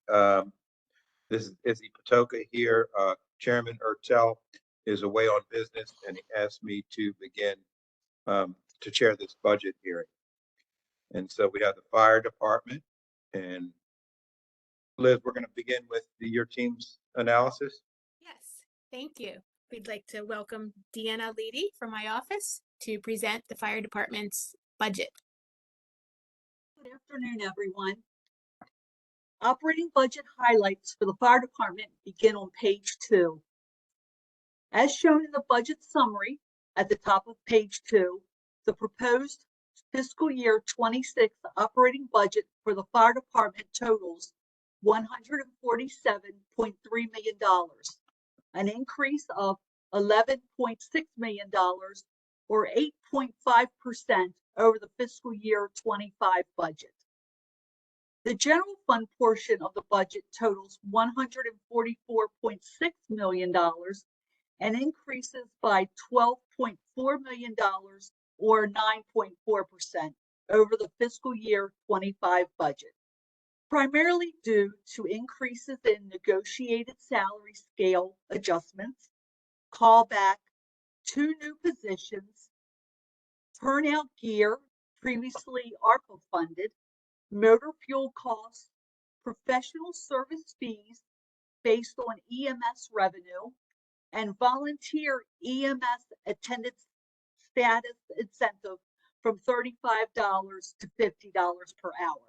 This is Izzy Patoka here. Chairman Ertel is away on business and he asked me to begin to chair this budget hearing. And so we have the fire department, and Liz, we're going to begin with your team's analysis. Yes, thank you. We'd like to welcome Deanna Leedy from my office to present the fire department's budget. Good afternoon, everyone. Operating budget highlights for the fire department begin on page 2. As shown in the budget summary at the top of page 2, the proposed fiscal year 26 operating budget for the fire department totals $147.3 million, an increase of $11.6 million or 8.5% over the fiscal year 25 budget. The general fund portion of the budget totals $144.6 million and increases by $12.4 million or 9.4% over the fiscal year 25 budget, primarily due to increases in negotiated salary scale adjustments, callback, 2 new positions, turnout gear previously ARPA funded, motor fuel costs, professional service fees based on EMS revenue, and volunteer EMS attendance status incentive from $35 to $50 per hour.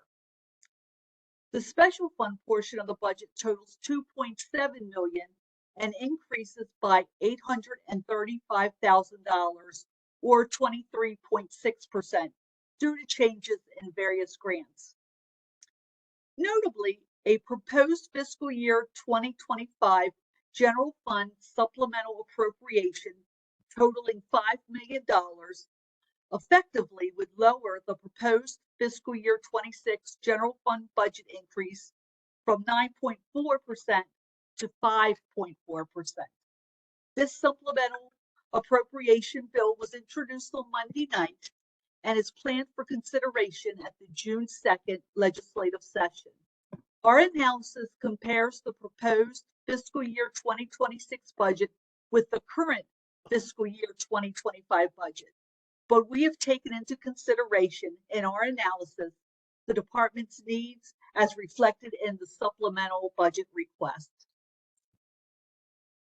The special fund portion of the budget totals $2.7 million and increases by $835,000 or 23.6% due to changes in various grants. Notably, a proposed fiscal year 2025 general fund supplemental appropriation totaling $5 million effectively would lower the proposed fiscal year 26 general fund budget increase from 9.4% to 5.4%. This supplemental appropriation bill was introduced on Monday night and is planned for consideration at the June 2nd legislative session. Our analysis compares the proposed fiscal year 2026 budget with the current fiscal year 2025 budget, but we have taken into consideration in our analysis the department's needs as reflected in the supplemental budget request.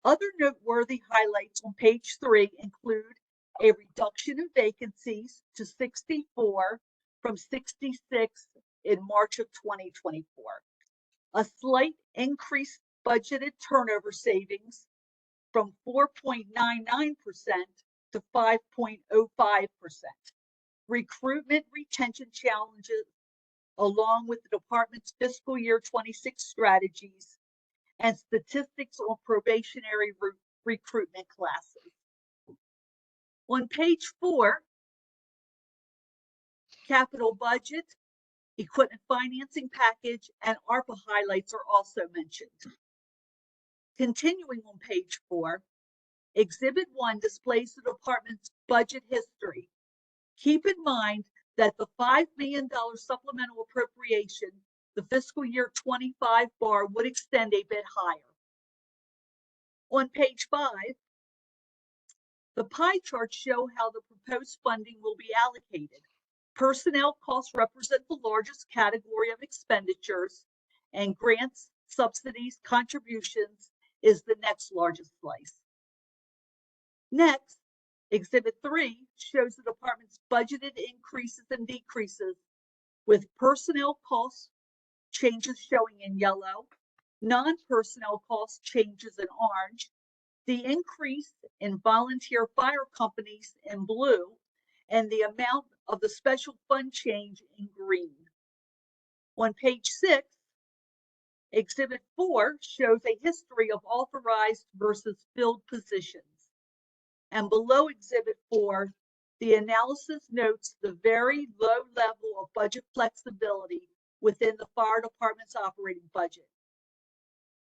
Other noteworthy highlights on page 3 include a reduction of vacancies to 64 from 66 in March of 2024, a slight increased budgeted turnover savings from 4.99% to 5.05%, recruitment retention challenges along with the department's fiscal year 26 strategies, and statistics on probationary recruitment classes. On page 4, capital budget, equipment financing package, and ARPA highlights are also mentioned. Continuing on page 4, Exhibit 1 displays the department's budget history. Keep in mind that the $5 million supplemental appropriation, the fiscal year 25 bar would extend a bit higher. On page 5, the pie charts show how the proposed funding will be allocated. Personnel costs represent the largest category of expenditures, and grants, subsidies, contributions is the next largest slice. Next, Exhibit 3 shows the department's budgeted increases and decreases, with personnel costs changes showing in yellow, non-personnel cost changes in orange, the increase in volunteer fire companies in blue, and the amount of the special fund change in green. On page 6, Exhibit 4 shows a history of authorized versus filled positions. And below Exhibit 4, the analysis notes the very low level of budget flexibility within the fire department's operating budget.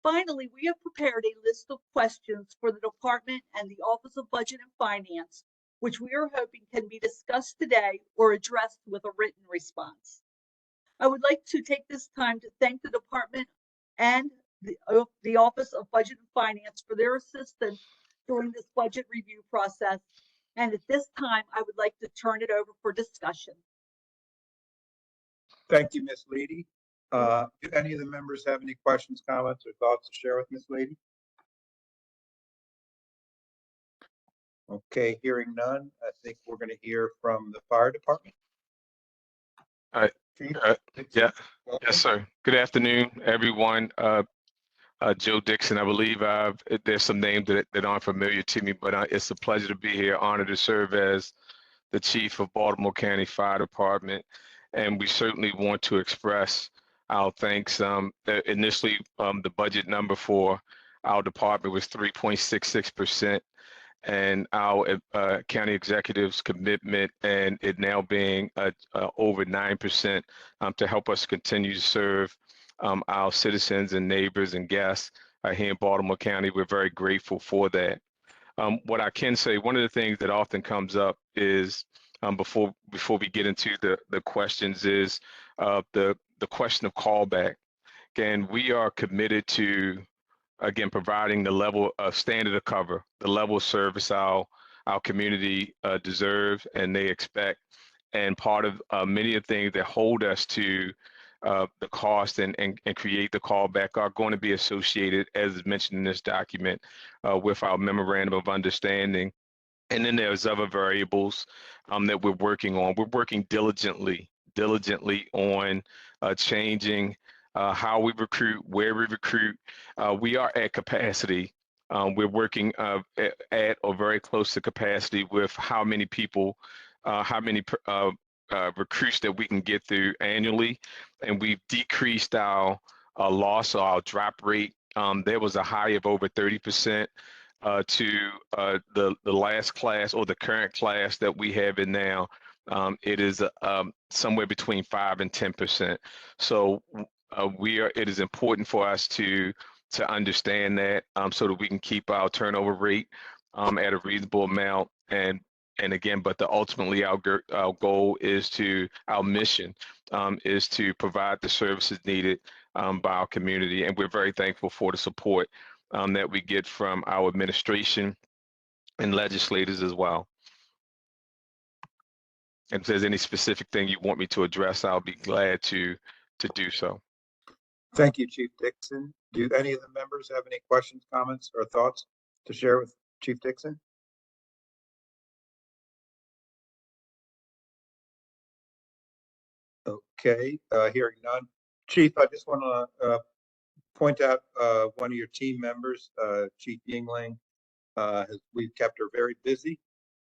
Finally, we have prepared a list of questions for the department and the Office of Budget and Finance, which we are hoping can be discussed today or addressed with a written response. I would like to take this time to thank the department and the Office of Budget and Finance for their assistance during this budget review process. And at this time, I would like to turn it over for discussion. Thank you, Ms. Leedy. Do any of the members have any questions, comments, or thoughts to share with Ms. Leedy? Okay, hearing none, I think we're going to hear from the fire department. Chief Dixon, Yeah, welcome. yes, sir. Good afternoon, everyone. Joe Dixon, I believe there's some names that aren't familiar to me, but it's a pleasure to be here, honored to serve as the chief of Baltimore County Fire Department. And we certainly want to express our thanks. Initially, the budget number for our department was 3.66%. And our county executive's commitment and it now being over 9% to help us continue to serve our citizens and neighbors and guests here in Baltimore County. We're very grateful for that. What I can say, one of the things that often comes up is before we get into the questions is the question of callback. Again, we are committed to providing the level of standard of cover, the level of service our community deserves and they expect. And part of many of the things that hold us to the cost and create the callback are going to be associated, as mentioned in this document, with our memorandum of understanding. And then there's other variables that we're working on. We're working diligently on changing how we recruit, where we recruit. We are at capacity. We're working at or very close to capacity with how many people, how many recruits that we can get through annually. And we've decreased our loss or our drop rate. There was a high of over 30% to the last class or the current class that we have in now. It is somewhere between 5 and 10%. So it is important for us to understand that so that we can keep our turnover rate at a reasonable amount. And again, but ultimately our goal is our mission is to provide the services needed by our community. And we're very thankful for the support that we get from our administration and legislators as well. And if there's any specific thing you want me to address, I'll be glad to do so. Thank you, Chief Dixon. Do any of the members have any questions, comments, or thoughts to share with Chief Dixon? Okay, hearing none. Chief, I just want to point out one of your team members, Chief Yingling. We've kept her very busy,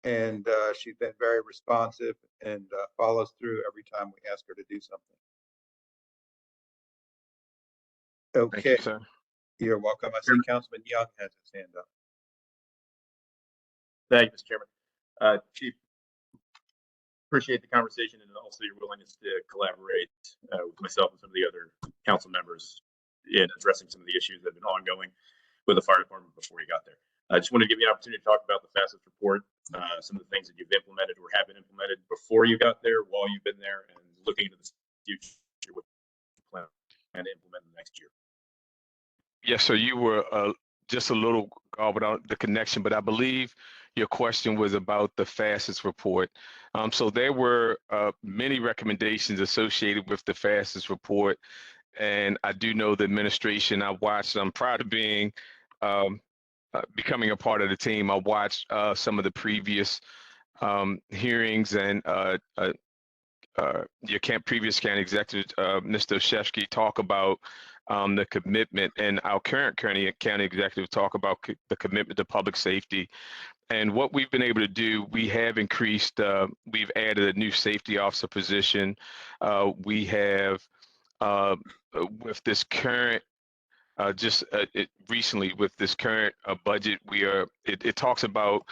and she's been very responsive and follows through every time we ask her to do something. Okay, Thank you, sir. You're welcome. I see Councilman Young has his hand up. Thank you, Mr. Chairman. Chief, appreciate the conversation and also your willingness to collaborate with myself and some of the other council members in addressing some of the issues that have been ongoing with the fire department before you got there. I just wanted to give you an opportunity to talk about the FASTS report, some of the things that you've implemented or have been implemented before you got there, while you've been there, and looking into the future, what you plan to implement in the next year. Yes, so you were just a little without the connection, but I believe your question was about the FASTS report. So there were many recommendations associated with the FASTS report. And I do know the administration I watched. I'm proud of being becoming a part of the team. I watched some of the previous hearings and your previous county executive, Mr. Olszewski, talk about the commitment, and our current county executive talk about the commitment to public safety. And what we've been able to do, we have increased, we've added a new safety officer position. We have, with this current, recently with this current budget, it talks about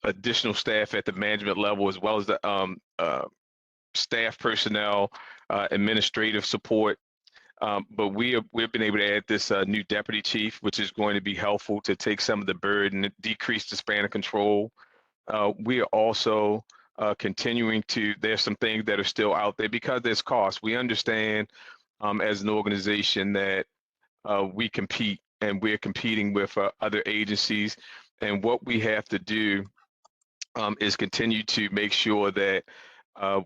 additional staff at the management level, as well as the staff personnel, administrative support. But we've been able to add this new deputy chief, which is going to be helpful to take some of the burden, decrease the span of control. We are also continuing to, there's some things that are still out there because there's cost. We understand as an organization that we compete, and we're competing with other agencies. And what we have to do is continue to make sure that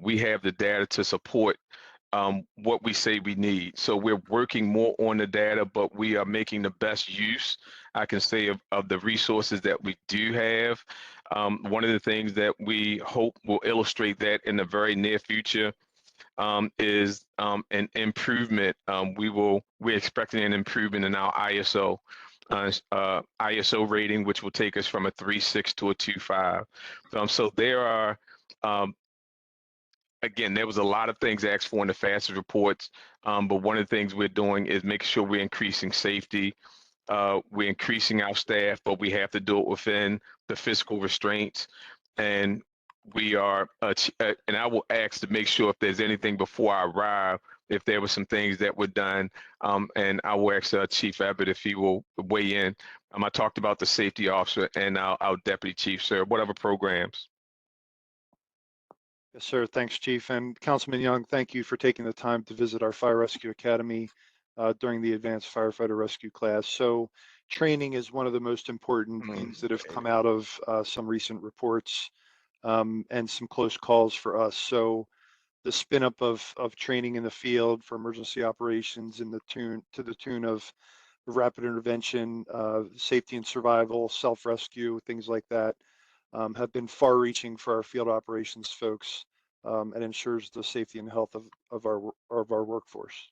we have the data to support what we say we need. So we're working more on the data, but we are making the best use, I can say, of the resources that we do have. One of the things that we hope will illustrate that in the very near future is an improvement. We're expecting an improvement in our ISO rating, which will take us from a 3.6 to a 2.5. So there are, again, there was a lot of things asked for in the FAST reports, but one of the things we're doing is making sure we're increasing safety. We're increasing our staff, but we have to do it within the fiscal restraints. And we are, and I will ask to make sure if there's anything before I arrive, if there were some things that were done, and I will ask Chief Abbott if he will weigh in. I talked about the safety officer and our deputy chief, sir. What other programs? Yes, sir. Thanks, Chief. And Councilman Young, thank you for taking the time to visit our Fire Rescue Academy during the Advanced Firefighter Rescue class. So training is one of the most important things that have come out of some recent reports and some close calls for us. So the spin up of training in the field for emergency operations to the tune of rapid intervention, safety and survival, self-rescue, things like that, have been far-reaching for our field operations folks, and ensures the safety and health of our workforce.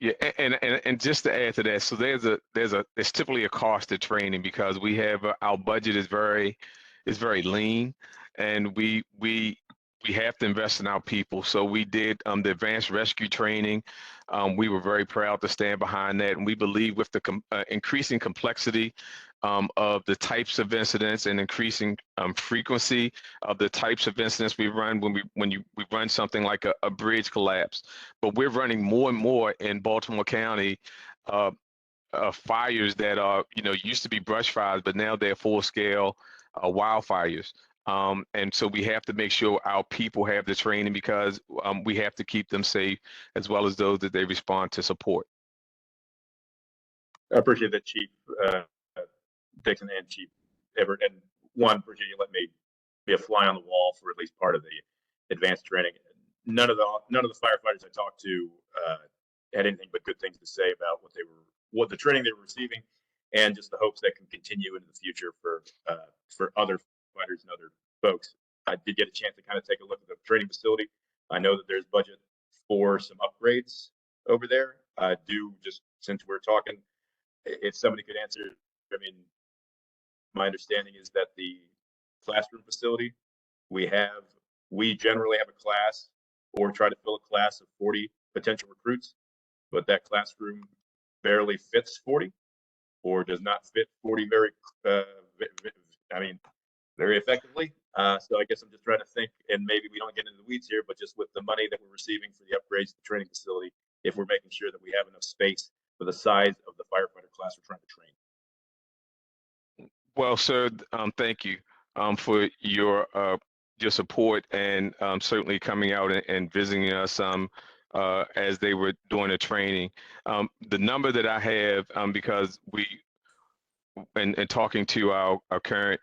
Yeah, and just to add to that, so there's typically a cost to training because we have our budget is very lean, and we have to invest in our people. So we did the advanced rescue training. We were very proud to stand behind that, and we believe with the increasing complexity of the types of incidents and increasing frequency of the types of incidents we run when we run something like a bridge collapse. But we're running more and more in Baltimore County fires that are, used to be brush fires, but now they're full-scale wildfires. And so we have to make sure our people have the training because we have to keep them safe as well as those that they respond to support. I appreciate that, Chief Dixon and Chief Everett. And one, appreciate you letting me be a fly on the wall for at least part of the advanced training. None of the firefighters I talked to had anything but good things to say about what the training they were receiving, and just the hopes that can continue into the future for other fighters and other folks. I did get a chance to kind of take a look at the training facility. I know that there's budget for some upgrades over there. I do, just since we're talking, if somebody could answer, I mean, my understanding is that the classroom facility, we generally have a class or try to fill a class of 40 potential recruits, but that classroom barely fits 40 or does not fit 40 very effectively. So I guess I'm just trying to think, and maybe we don't get into the weeds here, but just with the money that we're receiving for the upgrades to the training facility, if we're making sure that we have enough space for the size of the firefighter class we're trying to train. Well, sir, thank you for your support and certainly coming out and visiting us as they were doing the training. The number that I have, because and talking to our current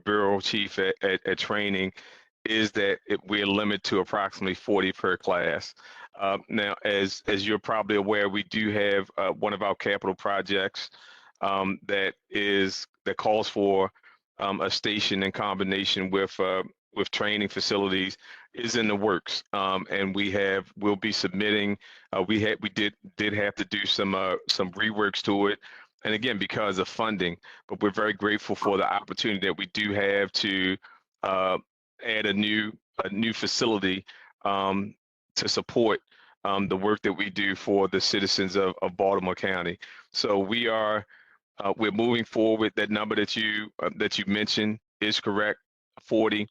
bureau chief at training, is that we're limited to approximately 40 per class. Now, as you're probably aware, we do have one of our capital projects that calls for a station in combination with training facilities is in the works, and we'll be submitting. We did have to do some reworks to it, and again because of funding. But we're very grateful for the opportunity that we do have to add a new facility to support the work that we do for the citizens of Baltimore County. So we're moving forward. That number that you mentioned is correct, 40.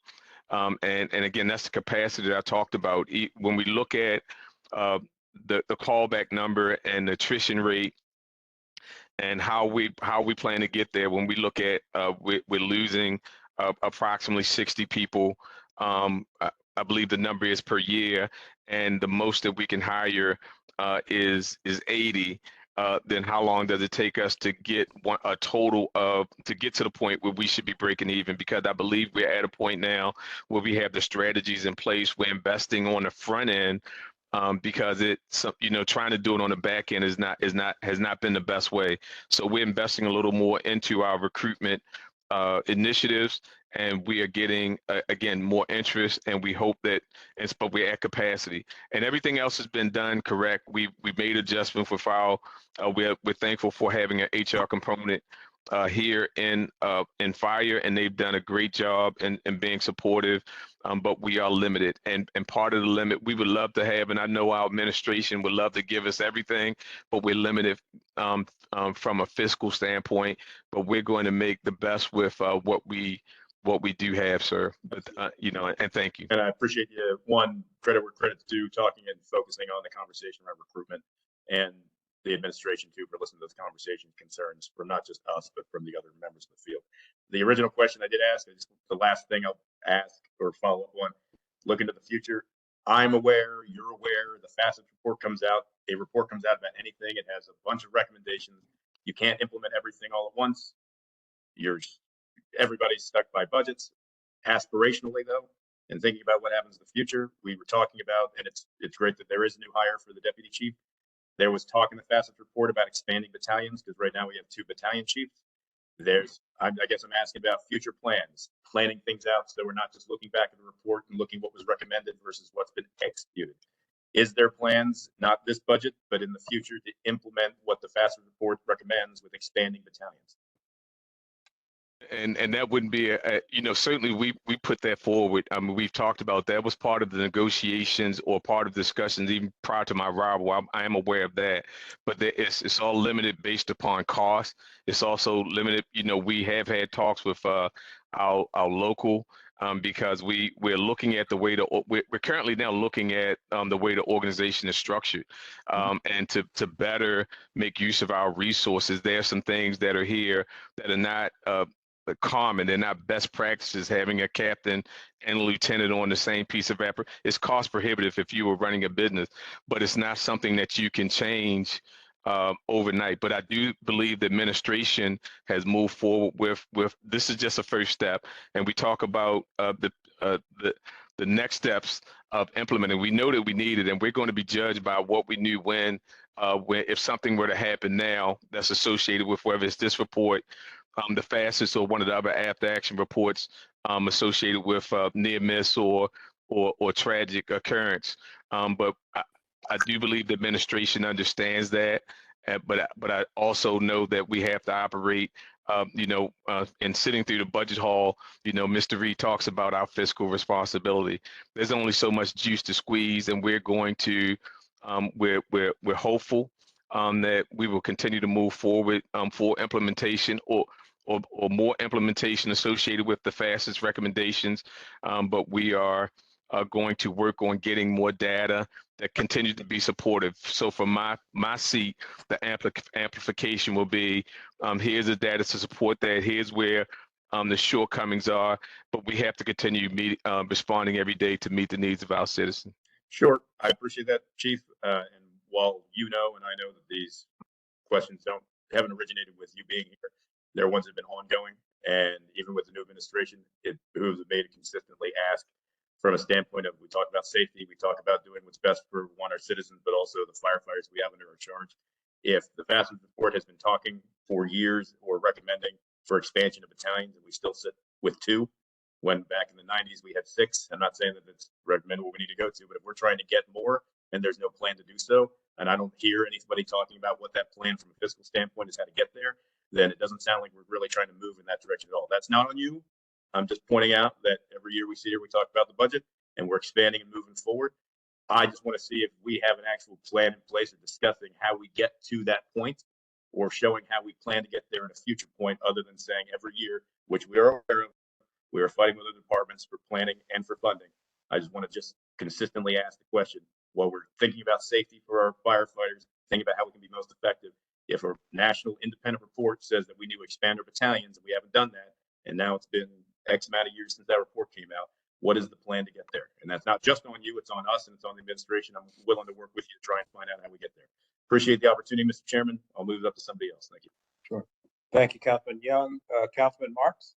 And again, that's the capacity that I talked about. When we look at the callback number and the attrition rate and how we plan to get there, when we look at we're losing approximately 60 people. I believe the number is per year, and the most that we can hire is 80, then how long does it take us to get a total of, to get to the point where we should be breaking even? Because I believe we're at a point now where we have the strategies in place. We're investing on the front end, because it's, trying to do it on the back end has not been the best way. So we're investing a little more into our recruitment initiatives, and we are getting again more interest, and we hope that but we're at capacity, and everything else has been done correct. We've made adjustments with our we're thankful for having an HR component here in fire, and they've done a great job in being supportive, but we are limited, and part of the limit we would love to have, and I know our administration would love to give us everything, but we're limited from a fiscal standpoint, but we're going to make the best with what we do have, sir. But and thank you. And I appreciate you, one, credit where credit's due, talking and focusing on the conversation around recruitment, and the administration too, for listening to those conversation concerns from not just us, but from the other members of the field. The original question I did ask, the last thing I'll ask or follow up on, look into the future. I'm aware, you're aware, the facets report comes out, a report comes out about anything, it has a bunch of recommendations. You can't implement everything all at once. Everybody's stuck by budgets. Aspirationally though, and thinking about what happens in the future, we were talking about, and it's great that there is a new hire for the deputy chief. There was talk in the facets report about expanding battalions, because right now we have 2 battalion chiefs. I guess I'm asking about future plans, planning things out, so we're not just looking back at the report and looking what was recommended versus what's been executed. Is there plans, not this budget, but in the future, to implement what the facets report recommends with expanding battalions? And that wouldn't be certainly we put that forward. I mean, we've talked about that was part of the negotiations or part of discussions even prior to my arrival. I am aware of that, but it's all limited based upon cost. It's also limited. We have had talks with our local, because we're looking at the way we're currently now looking at the way the organization is structured, and to better make use of our resources. There are some things that are here that are not common. They're not best practices. Having a captain and a lieutenant on the same piece of paper is cost prohibitive if you were running a business, but it's not something that you can change overnight. But I do believe the administration has moved forward with this is just a first step, and we talk about the next steps of implementing. We know that we need it, and we're going to be judged by what we knew when if something were to happen now that's associated with whether it's this report, the fastest, or one of the other after action reports associated with near miss or tragic occurrence. But I do believe the administration understands that, but I also know that we have to operate. And sitting through the budget hall, Mr. Reed talks about our fiscal responsibility. There's only so much juice to squeeze, and we're going to we're hopeful that we will continue to move forward for implementation or more implementation associated with the fastest recommendations. But we are going to work on getting more data that continue to be supportive. So from my seat, the amplification will be, here's the data to support that. Here's where the shortcomings are, but we have to continue responding every day to meet the needs of our citizens. Sure, I appreciate that, Chief. And while and I know that these questions haven't originated with you being here, they're ones that have been ongoing, and even with the new administration, it behooves me to consistently ask from a standpoint of, we talk about safety, we talk about doing what's best for our citizens, but also the firefighters we have under our charge. If the facets report has been talking for years or recommending for expansion of battalions, and we still sit with 2, when back in the 90s we had 6. I'm not saying that it's recommended what we need to go to, but if we're trying to get more and there's no plan to do so, and I don't hear anybody talking about what that plan from a fiscal standpoint is how to get there, then it doesn't sound like we're really trying to move in that direction at all. That's not on you. I'm just pointing out that every year we sit here, we talk about the budget, and we're expanding and moving forward. I just want to see if we have an actual plan in place of discussing how we get to that point, or showing how we plan to get there in a future point, other than saying every year, which we are aware of, we are fighting with other departments for planning and for funding. I just want to just consistently ask the question, while we're thinking about safety for our firefighters, thinking about how we can be most effective. If a national independent report says that we need to expand our battalions and we haven't done that, and now it's been X amount of years since that report came out, what is the plan to get there? And that's not just on you, it's on us and it's on the administration. I'm willing to work with you to try and find out how we get there. Appreciate the opportunity, Mr. Chairman. I'll move it up to somebody else. Thank you. Sure. Thank you, Councilman Young. Councilman Marks?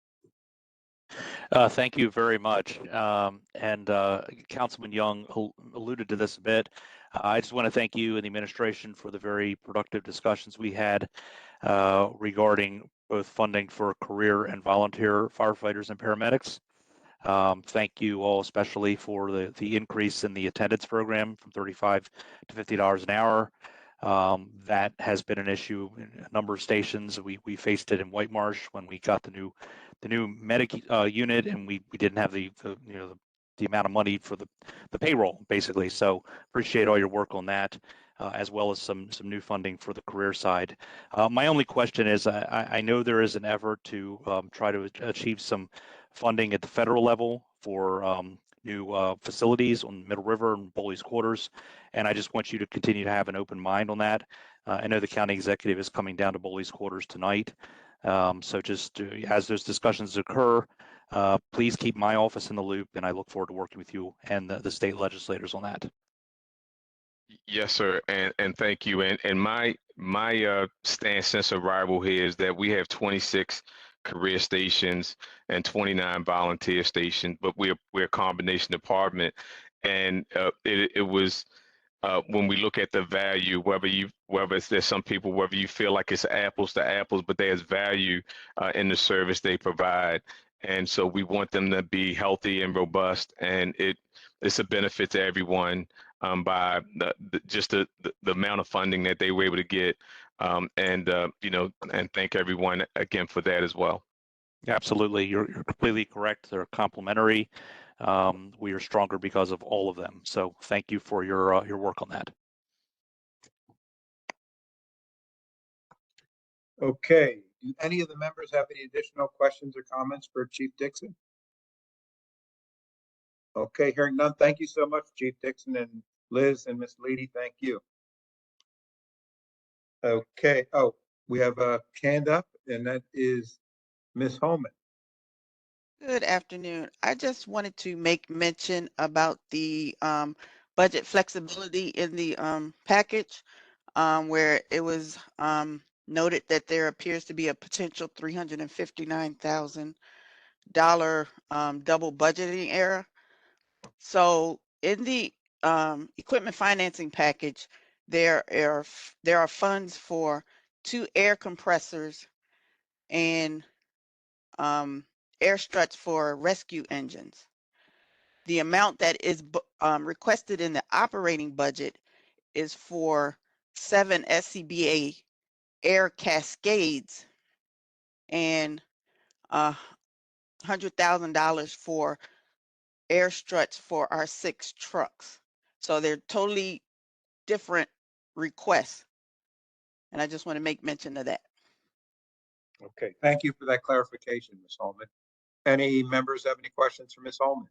Thank you very much. Councilman Young alluded to this a bit. I just want to thank you and the administration for the very productive discussions we had regarding both funding for career and volunteer firefighters and paramedics. Thank you all especially for the increase in the attendance program from $35 to $50 an hour. That has been an issue in a number of stations. We faced it in White Marsh when we got the new medic unit, and we didn't have the amount of money for the payroll basically. So appreciate all your work on that, as well as some new funding for the career side. My only question is, I know there is an effort to try to achieve some funding at the federal level for new facilities on Middle River and Bowley's Quarters, and I just want you to continue to have an open mind on that. I know the county executive is coming down to Bowley's Quarters tonight, so just as those discussions occur, please keep my office in the loop, and I look forward to working with you and the state legislators on that. Yes, sir, and thank you. And my stance since arrival here is that we have 26 career stations and 29 volunteer stations, but we're a combination department, and it was when we look at the value, whether there's some people, whether you feel like it's apples to apples, but there's value in the service they provide, and so we want them to be healthy and robust, and it's a benefit to everyone by the amount of funding that they were able to get, and thank everyone again for that as well. Absolutely, you're completely correct. They're complementary. We are stronger because of all of them. So thank you for your work on that. Okay, do any of the members have any additional questions or comments for Chief Dixon? Okay, hearing none, thank you so much, Chief Dixon, and Liz and Miss Leedy, thank you. Okay, oh, we have a hand up, and that is Miss Holman. Good afternoon. I just wanted to make mention about the budget flexibility in the package, where it was noted that there appears to be a potential $359,000 double budgeting error. So in the equipment financing package, there are funds for 2 air compressors and air struts for rescue engines. The amount that is requested in the operating budget is for 7 SCBA air cascades and $100,000 for air struts for our 6 trucks. So they're totally different requests. And I just want to make mention of that. Okay, thank you for that clarification, Ms. Holman. Any members have any questions for Ms. Holman?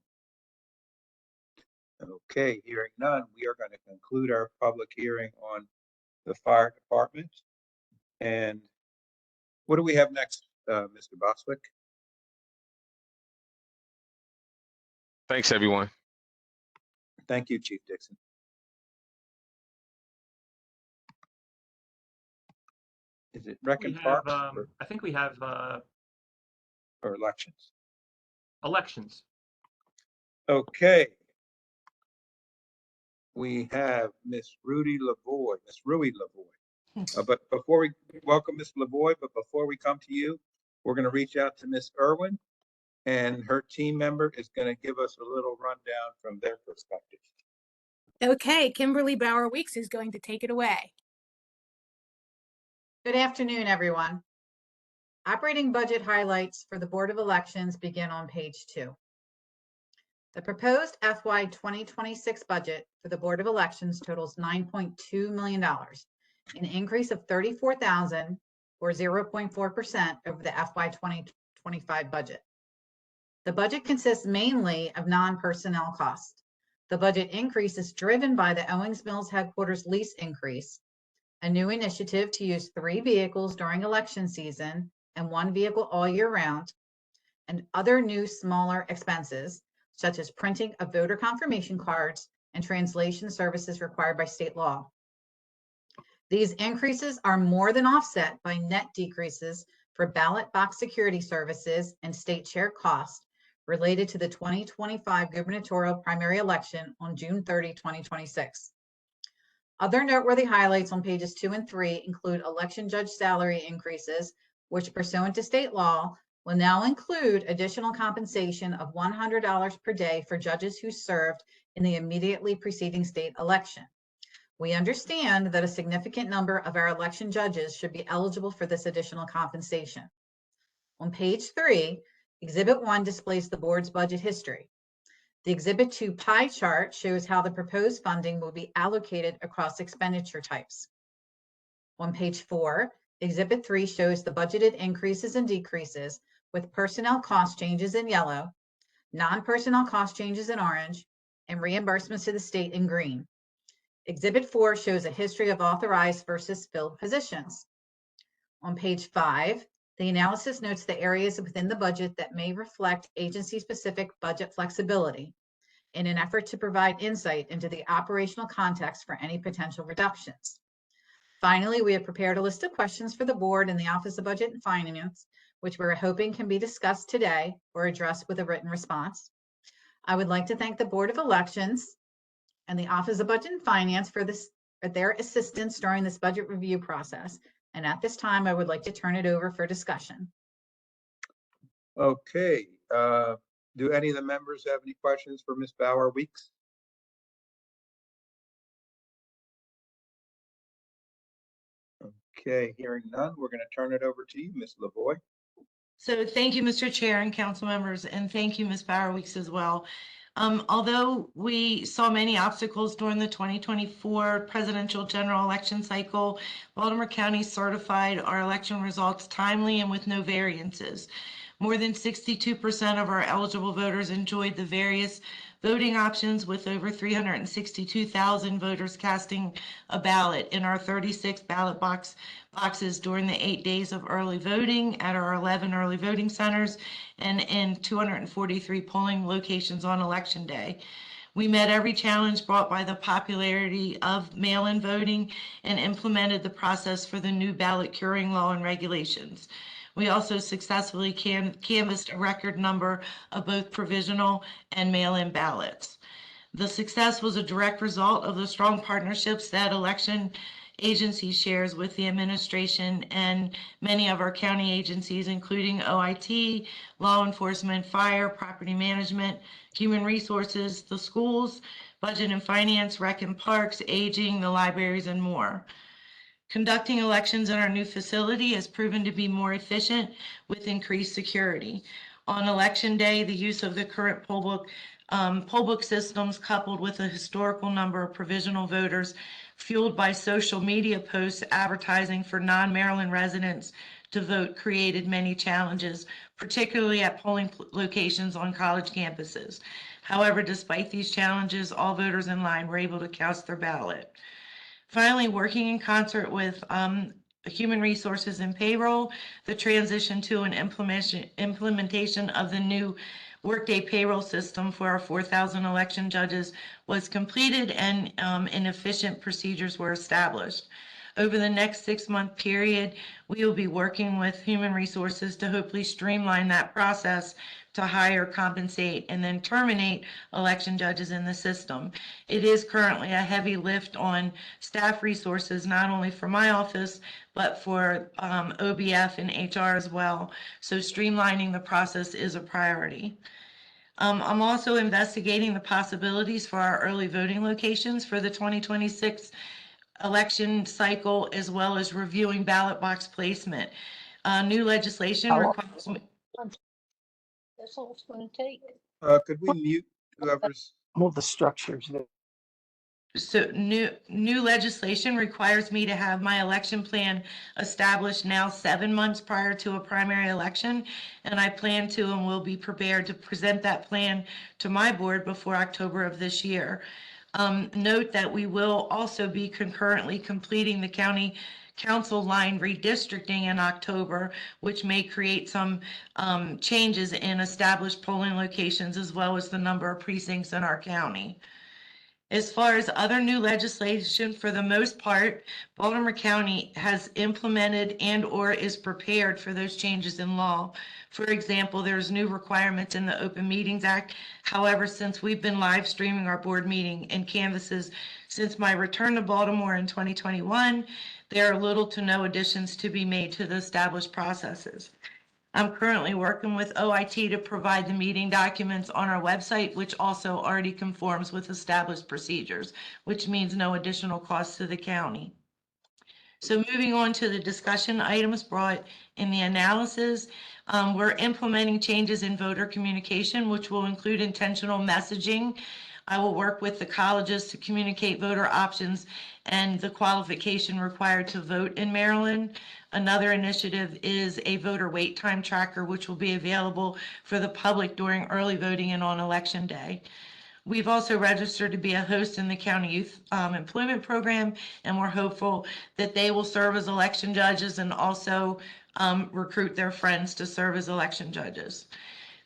Okay, hearing none, we are going to conclude our public hearing on the fire department. And what do we have next, Mr. Bostwick? Thanks, everyone. Thank you, Chief Dixon. Is it Rec and Parks I think we have or elections? elections. Okay. We have Miss Rudy Lavoy, Miss Rui Lavoy. But before we welcome Miss Lavoy, but before we come to you, we're going to reach out to Miss Irwin, and her team member is going to give us a little rundown from their perspective. Okay, Kimberly Bauer Weeks is going to take it away. Good afternoon, everyone. Operating budget highlights for the Board of Elections begin on page 2. The proposed FY 2026 budget for the Board of Elections totals $9.2 million, an increase of $34,000 or 0.4% over the FY 2025 budget. The budget consists mainly of non-personnel costs. The budget increase is driven by the Owings Mills headquarters lease increase, a new initiative to use 3 vehicles during election season and 1 vehicle all year round, and other new smaller expenses, such as printing of voter confirmation cards and translation services required by state law. These increases are more than offset by net decreases for ballot box security services and state share costs related to the 2025 gubernatorial primary election on June 30, 2026. Other noteworthy highlights on pages 2 and 3 include election judge salary increases, which pursuant to state law will now include additional compensation of $100 per day for judges who served in the immediately preceding state election. We understand that a significant number of our election judges should be eligible for this additional compensation. On page 3, Exhibit 1 displays the board's budget history. The Exhibit 2 pie chart shows how the proposed funding will be allocated across expenditure types. On page 4, Exhibit 3 shows the budgeted increases and decreases with personnel cost changes in yellow, non-personnel cost changes in orange, and reimbursements to the state in green. Exhibit 4 shows a history of authorized versus filled positions. On page 5, the analysis notes the areas within the budget that may reflect agency-specific budget flexibility in an effort to provide insight into the operational context for any potential reductions. Finally, we have prepared a list of questions for the board and the Office of Budget and Finance, which we're hoping can be discussed today or addressed with a written response. I would like to thank the Board of Elections and the Office of Budget and Finance for their assistance during this budget review process. And at this time, I would like to turn it over for discussion. Okay, do any of the members have any questions for Ms. Bauer Weeks? Okay, hearing none, we're going to turn it over to you, Ms. Lavoy. So thank you, Mr. Chair and council members, and thank you, Ms. Bauer Weeks as well. Although we saw many obstacles during the 2024 presidential general election cycle, Baltimore County certified our election results timely and with no variances. More than 62% of our eligible voters enjoyed the various voting options, with over 362,000 voters casting a ballot in our 36 ballot boxes during the 8 days of early voting at our 11 early voting centers and in 243 polling locations on Election Day. We met every challenge brought by the popularity of mail-in voting and implemented the process for the new ballot curing law and regulations. We also successfully canvassed a record number of both provisional and mail-in ballots. The success was a direct result of the strong partnerships that election agency shares with the administration and many of our county agencies, including OIT, law enforcement, fire, property management, human resources, the schools, budget and finance, rec and parks, aging, the libraries, and more. Conducting elections in our new facility has proven to be more efficient with increased security. On Election Day, the use of the current poll book systems, coupled with a historical number of provisional voters, fueled by social media posts advertising for non-Maryland residents to vote, created many challenges, particularly at polling locations on college campuses. However, despite these challenges, all voters in line were able to cast their ballot. Finally, working in concert with Human Resources and Payroll, the transition to an implementation of the new Workday payroll system for our 4,000 election judges was completed, and efficient procedures were established. Over the next 6-month period, we will be working with Human Resources to hopefully streamline that process to hire, compensate, and then terminate election judges in the system. It is currently a heavy lift on staff resources, not only for my office, but for OBF and HR as well. So streamlining the process is a priority. I'm also investigating the possibilities for our early voting locations for the 2026 election cycle, as well as reviewing ballot box placement. New legislation requires me. That's all it's going to take. Could we mute whoever's? All the structures. So new legislation requires me to have my election plan established now 7 months prior to a primary election, and I plan to and will be prepared to present that plan to my board before October of this year. Note that we will also be concurrently completing the county council line redistricting in October, which may create some changes in established polling locations as well as the number of precincts in our county. As far as other new legislation, for the most part, Baltimore County has implemented and or is prepared for those changes in law. For example, there's new requirements in the Open Meetings Act. However, since we've been live streaming our board meeting and canvases since my return to Baltimore in 2021, there are little to no additions to be made to the established processes. I'm currently working with OIT to provide the meeting documents on our website, which also already conforms with established procedures, which means no additional costs to the county. So moving on to the discussion items brought in the analysis, we're implementing changes in voter communication, which will include intentional messaging. I will work with the colleges to communicate voter options and the qualification required to vote in Maryland. Another initiative is a voter wait time tracker, which will be available for the public during early voting and on election day. We've also registered to be a host in the county youth employment program, and we're hopeful that they will serve as election judges and also recruit their friends to serve as election judges.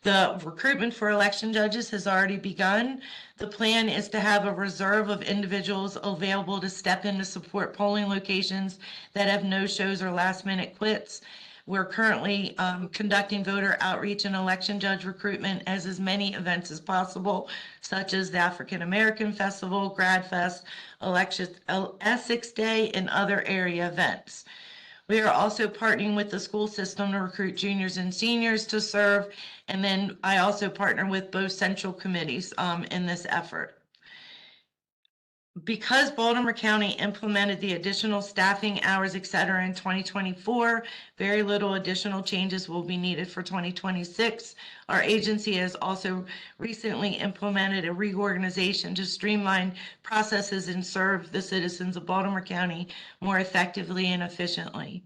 The recruitment for election judges has already begun. The plan is to have a reserve of individuals available to step in to support polling locations that have no-shows or last-minute quits. We're currently conducting voter outreach and election judge recruitment as many events as possible, such as the African American Festival, Grad Fest, Essex Day, and other area events. We are also partnering with the school system to recruit juniors and seniors to serve. And then I also partner with both central committees in this effort. Because Baltimore County implemented the additional staffing hours, et cetera, in 2024, very little additional changes will be needed for 2026. Our agency has also recently implemented a reorganization to streamline processes and serve the citizens of Baltimore County more effectively and efficiently.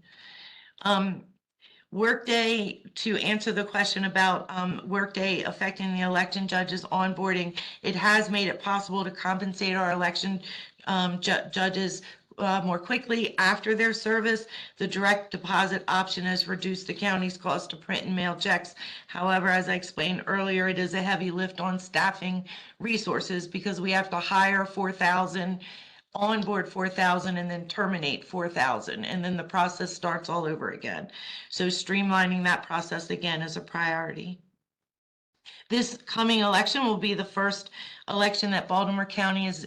Workday, to answer the question about Workday affecting the election judges onboarding, it has made it possible to compensate our election judges more quickly after their service. The direct deposit option has reduced the county's cost to print and mail checks. However, as I explained earlier, it is a heavy lift on staffing resources because we have to hire 4,000, onboard 4,000, and then terminate 4,000, and then the process starts all over again. So streamlining that process again is a priority. This coming election will be the first election that Baltimore County is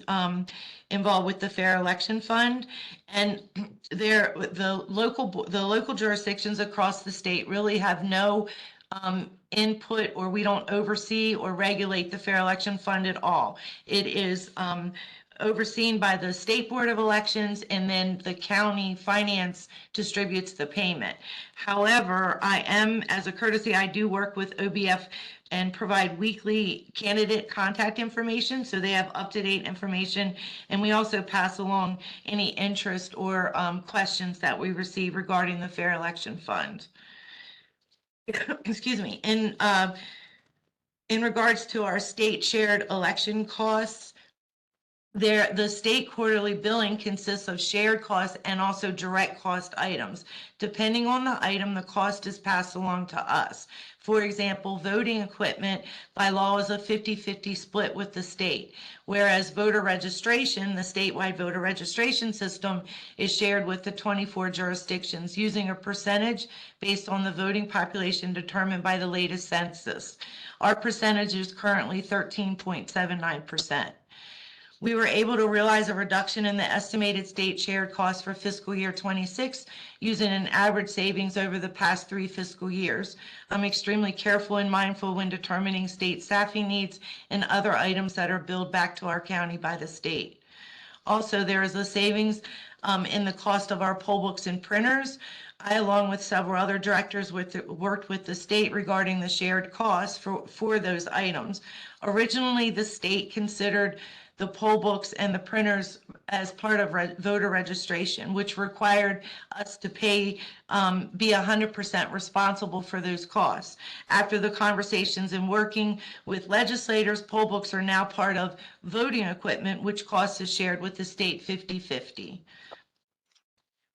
involved with the Fair Election Fund, and the local jurisdictions across the state really have no input, or we don't oversee or regulate the Fair Election Fund at all. It is overseen by the State Board of Elections, and then the county finance distributes the payment. However, as a courtesy, I do work with OBF and provide weekly candidate contact information, so they have up-to-date information, and we also pass along any interest or questions that we receive regarding the Fair Election Fund. Excuse me. In regards to our state shared election costs, the state quarterly billing consists of shared costs and also direct cost items. Depending on the item, the cost is passed along to us. For example, voting equipment by law is a 50-50 split with the state, whereas voter registration, the statewide voter registration system, is shared with the 24 jurisdictions using a percentage based on the voting population determined by the latest census. Our percentage is currently 13.79%. We were able to realize a reduction in the estimated state shared costs for fiscal year 26 using an average savings over the past 3 fiscal years. I'm extremely careful and mindful when determining state staffing needs and other items that are billed back to our county by the state. Also, there is a savings in the cost of our poll books and printers. I, along with several other directors, worked with the state regarding the shared costs for those items. Originally, the state considered the poll books and the printers as part of voter registration, which required us to pay, be 100% responsible for those costs. After the conversations and working with legislators, poll books are now part of voting equipment, which cost is shared with the state 50-50.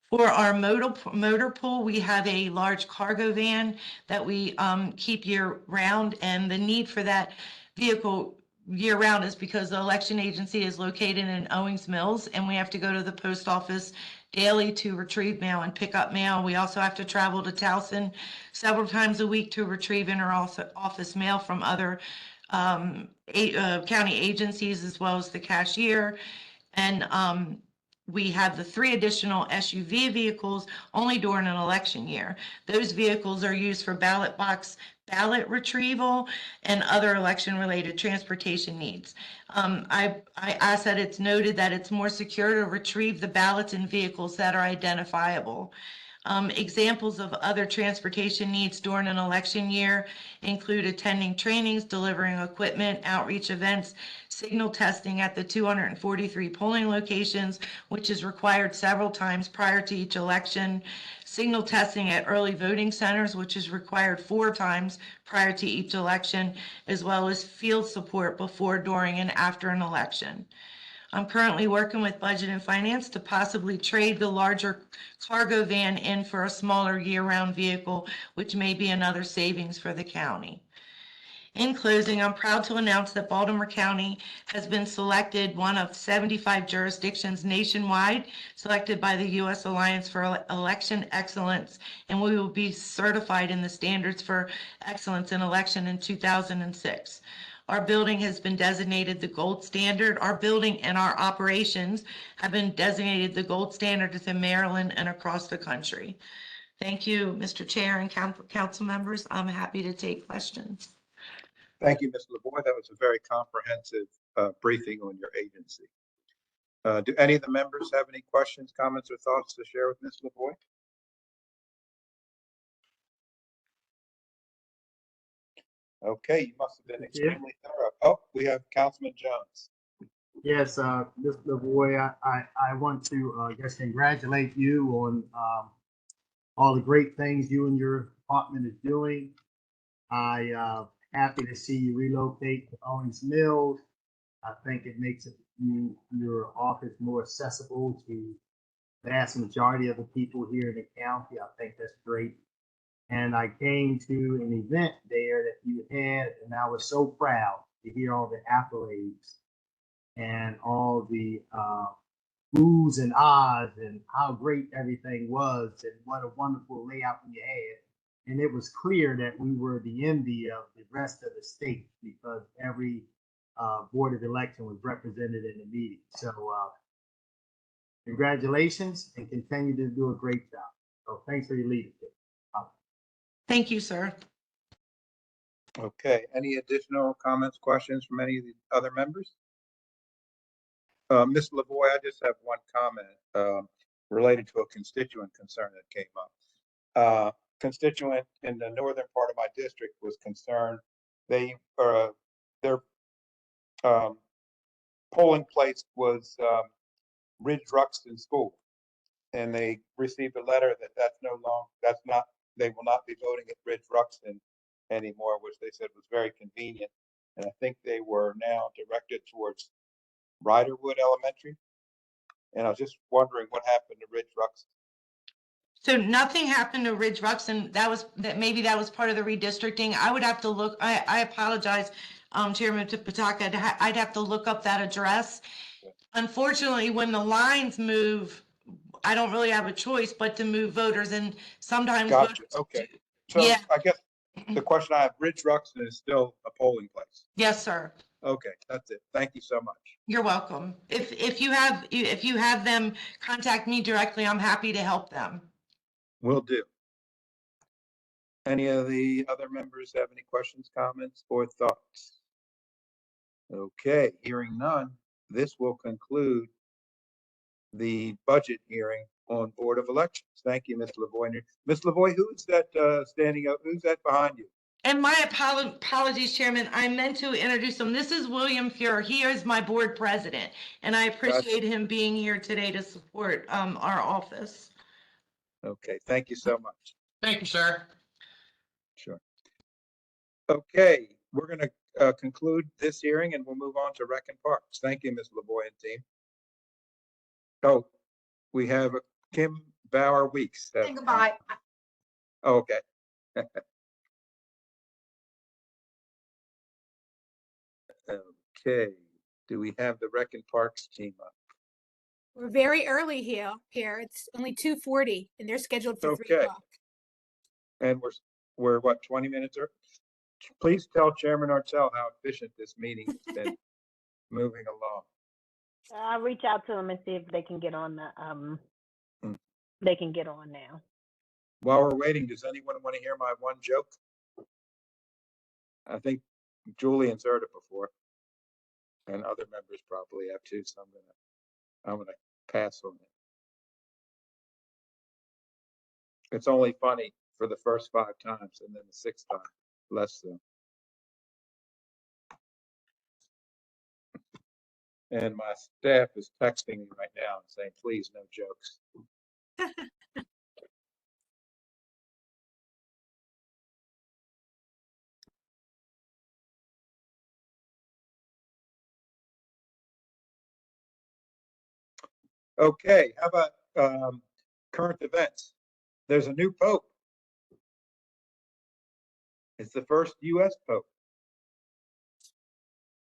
For our motor pool, we have a large cargo van that we keep year round, and the need for that vehicle year round is because the election agency is located in Owings Mills, and we have to go to the post office daily to retrieve mail and pick up mail. We also have to travel to Towson several times a week to retrieve inter-office mail from other county agencies, as well as the cashier. And we have the 3 additional SUV vehicles only during an election year. Those vehicles are used for ballot box ballot retrieval and other election-related transportation needs. I ask that it's noted that it's more secure to retrieve the ballots in vehicles that are identifiable. Examples of other transportation needs during an election year include attending trainings, delivering equipment, outreach events, signal testing at the 243 polling locations, which is required several times prior to each election, signal testing at early voting centers, which is required 4 times prior to each election, as well as field support before, during, and after an election. I'm currently working with Budget and Finance to possibly trade the larger cargo van in for a smaller year-round vehicle, which may be another savings for the county. In closing, I'm proud to announce that Baltimore County has been selected one of 75 jurisdictions nationwide, selected by the U.S. Alliance for Election Excellence, and we will be certified in the Standards for Excellence in Election in 2006. Our building has been designated the gold standard. Our building and our operations have been designated the gold standard in Maryland and across the country. Thank you, Mr. Chair and council members. I'm happy to take questions. Thank you, Ms. LaVoy. That was a very comprehensive briefing on your agency. Do any of the members have any questions, comments, or thoughts to share with Ms. LaVoy? Okay, you must have been extremely thorough. Oh, we have Councilman Jones. Yes, Ms. LaVoy, I want to just congratulate you on all the great things you and your department is doing. I happy to see you relocate to Owings Mills. I think it makes your office more accessible to the vast majority of the people here in the county. I think that's great. And I came to an event there that you had, and I was so proud to hear all the accolades and all the oohs and ahs and how great everything was and what a wonderful layout you had. And it was clear that we were the envy of the rest of the state because every board of election was represented in the meeting. So congratulations and continue to do a great job. So thanks for your leadership. Thank you, sir. Okay, any additional comments, questions from any of the other members? Ms. LaVoy, I just have one comment related to a constituent concern that came up. Constituent in the northern part of my district was concerned. Their polling place was Ridge Ruxton School, and they received a letter that they will not be voting at Ridge Ruxton anymore, which they said was very convenient. And I think they were now directed towards Riderwood Elementary. And I was just wondering what happened to Ridge Ruxton. So nothing happened to Ridge Ruxton. Maybe that was part of the redistricting. I would have to look. I apologize, Chairman Pataka. I'd have to look up that address. Unfortunately, when the lines move, I don't really have a choice but to move voters, and sometimes. Gotcha. Okay. So yeah. I guess the question I have, Ridge Ruxton is still a polling place. Yes, sir. Okay, that's it. Thank you so much. You're welcome. If you have them contact me directly, I'm happy to help them. Will do. Any of the other members have any questions, comments, or thoughts? Okay, hearing none, this will conclude the budget hearing on Board of Elections. Thank you, Ms. LaVoy. Ms. LaVoy, who's that standing up? Who's that behind you? And my apologies, Chairman. I meant to introduce him. This is William Fuhr. He is my board president, and I appreciate him being here today to support our office. Okay, thank you so much. Thank you, sir. Sure. Okay, we're going to conclude this hearing and we'll move on to Rec and Parks. Thank you, Ms. Lavoy and team. Oh, we have Kim Bauer Weeks. Say goodbye. Oh, okay. Okay, do we have the Rec and Parks team up? We're very early here. It's only 2:40 and they're scheduled for 3 Okay. o'clock. And we're what, 20 minutes early? Please tell Chairman Artell how efficient this meeting has been moving along. I'll reach out to them and see if they can get on the, they can get on now. While we're waiting, does anyone want to hear my one joke? I think Julian's heard it before. And other members probably have too, so I'm gonna pass on it. It's only funny for the first 5 times and then the 6th time, less so. And my staff is texting me right now and saying, please, no jokes. Okay, how about current events? There's a new pope. It's the first U.S. pope.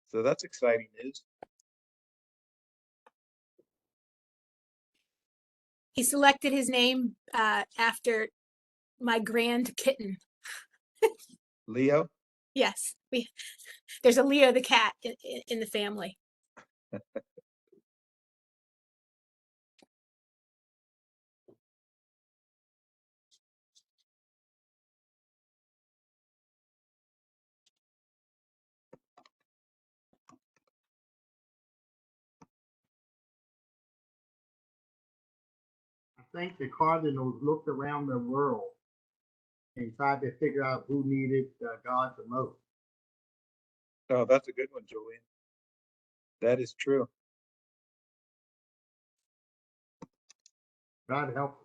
So that's exciting news. He selected his name after my grand kitten. Leo? Yes, there's a Leo the cat in the family. I think the Cardinals looked around the world and tried to figure out who needed God the most. Oh, that's a good one, Julian. That is true. God help us.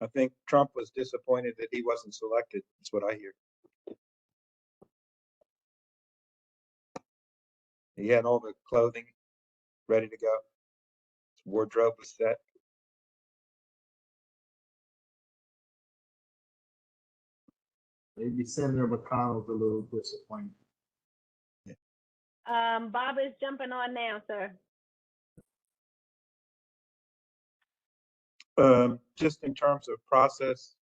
I think Trump was disappointed that he wasn't selected. That's what I hear. He had all the clothing ready to go. His wardrobe was set. Maybe Senator McConnell's a little disappointed. Bob is jumping on now, sir. Just in terms of process,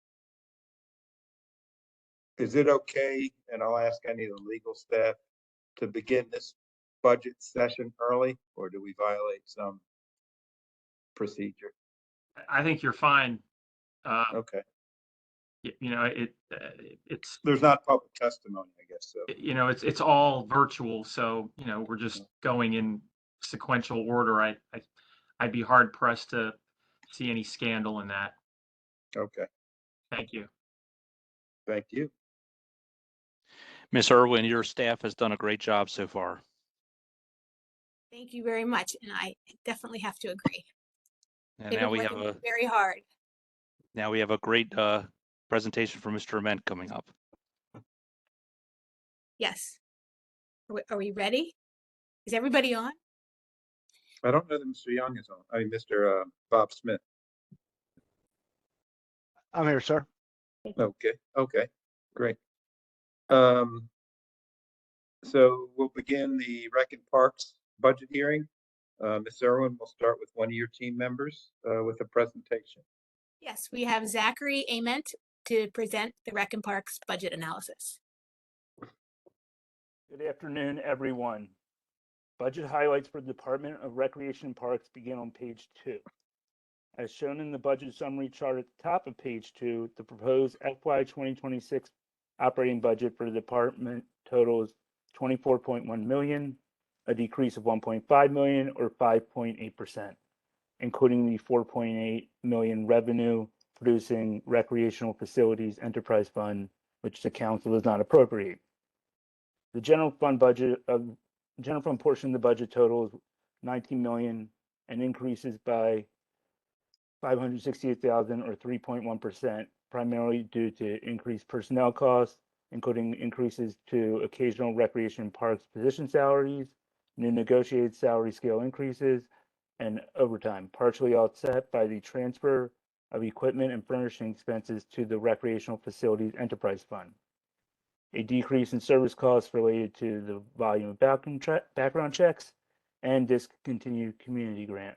is it okay, and I'll ask any of the legal staff, to begin this budget session early, or do we violate some procedure? I think you're fine. Okay, You know, it's, there's not public testimony, I guess, so. you know, it's all virtual. So, you know, we're just going in sequential order. I'd be hard pressed to see any scandal in that. Okay, Thank you. thank you. Ms. Irwin, your staff has done a great job so far. Thank you very much, and I definitely have to agree. And They've now been we have working a very hard. great presentation from Mr. Ament coming up. Yes. Are we ready? Is everybody on? I don't know that Mr. Young is on. I mean, Mr. Bob Smith. I'm here, sir. Okay, great. So we'll begin the Rec and Parks budget hearing. Ms. Irwin will start with one of your team members with a presentation. Yes, we have Zachary Ament to present the Rec and Parks budget analysis. Good afternoon, everyone. Budget highlights for the Department of Recreation and Parks begin on page 2. As shown in the budget summary chart at the top of page 2, the proposed FY 2026 operating budget for the department totals $24.1 million, a decrease of $1.5 million or 5.8%. including the 4.8 million revenue producing recreational facilities enterprise fund, which the council does not appropriate. The general fund portion of the budget total is 19 million and increases by 568,000 or 3.1%, primarily due to increased personnel costs, including increases to occasional recreation parks position salaries, new negotiated salary scale increases, and overtime, partially offset by the transfer of equipment and furnishing expenses to the recreational facilities enterprise fund. A decrease in service costs related to the volume of background checks and discontinued community grant.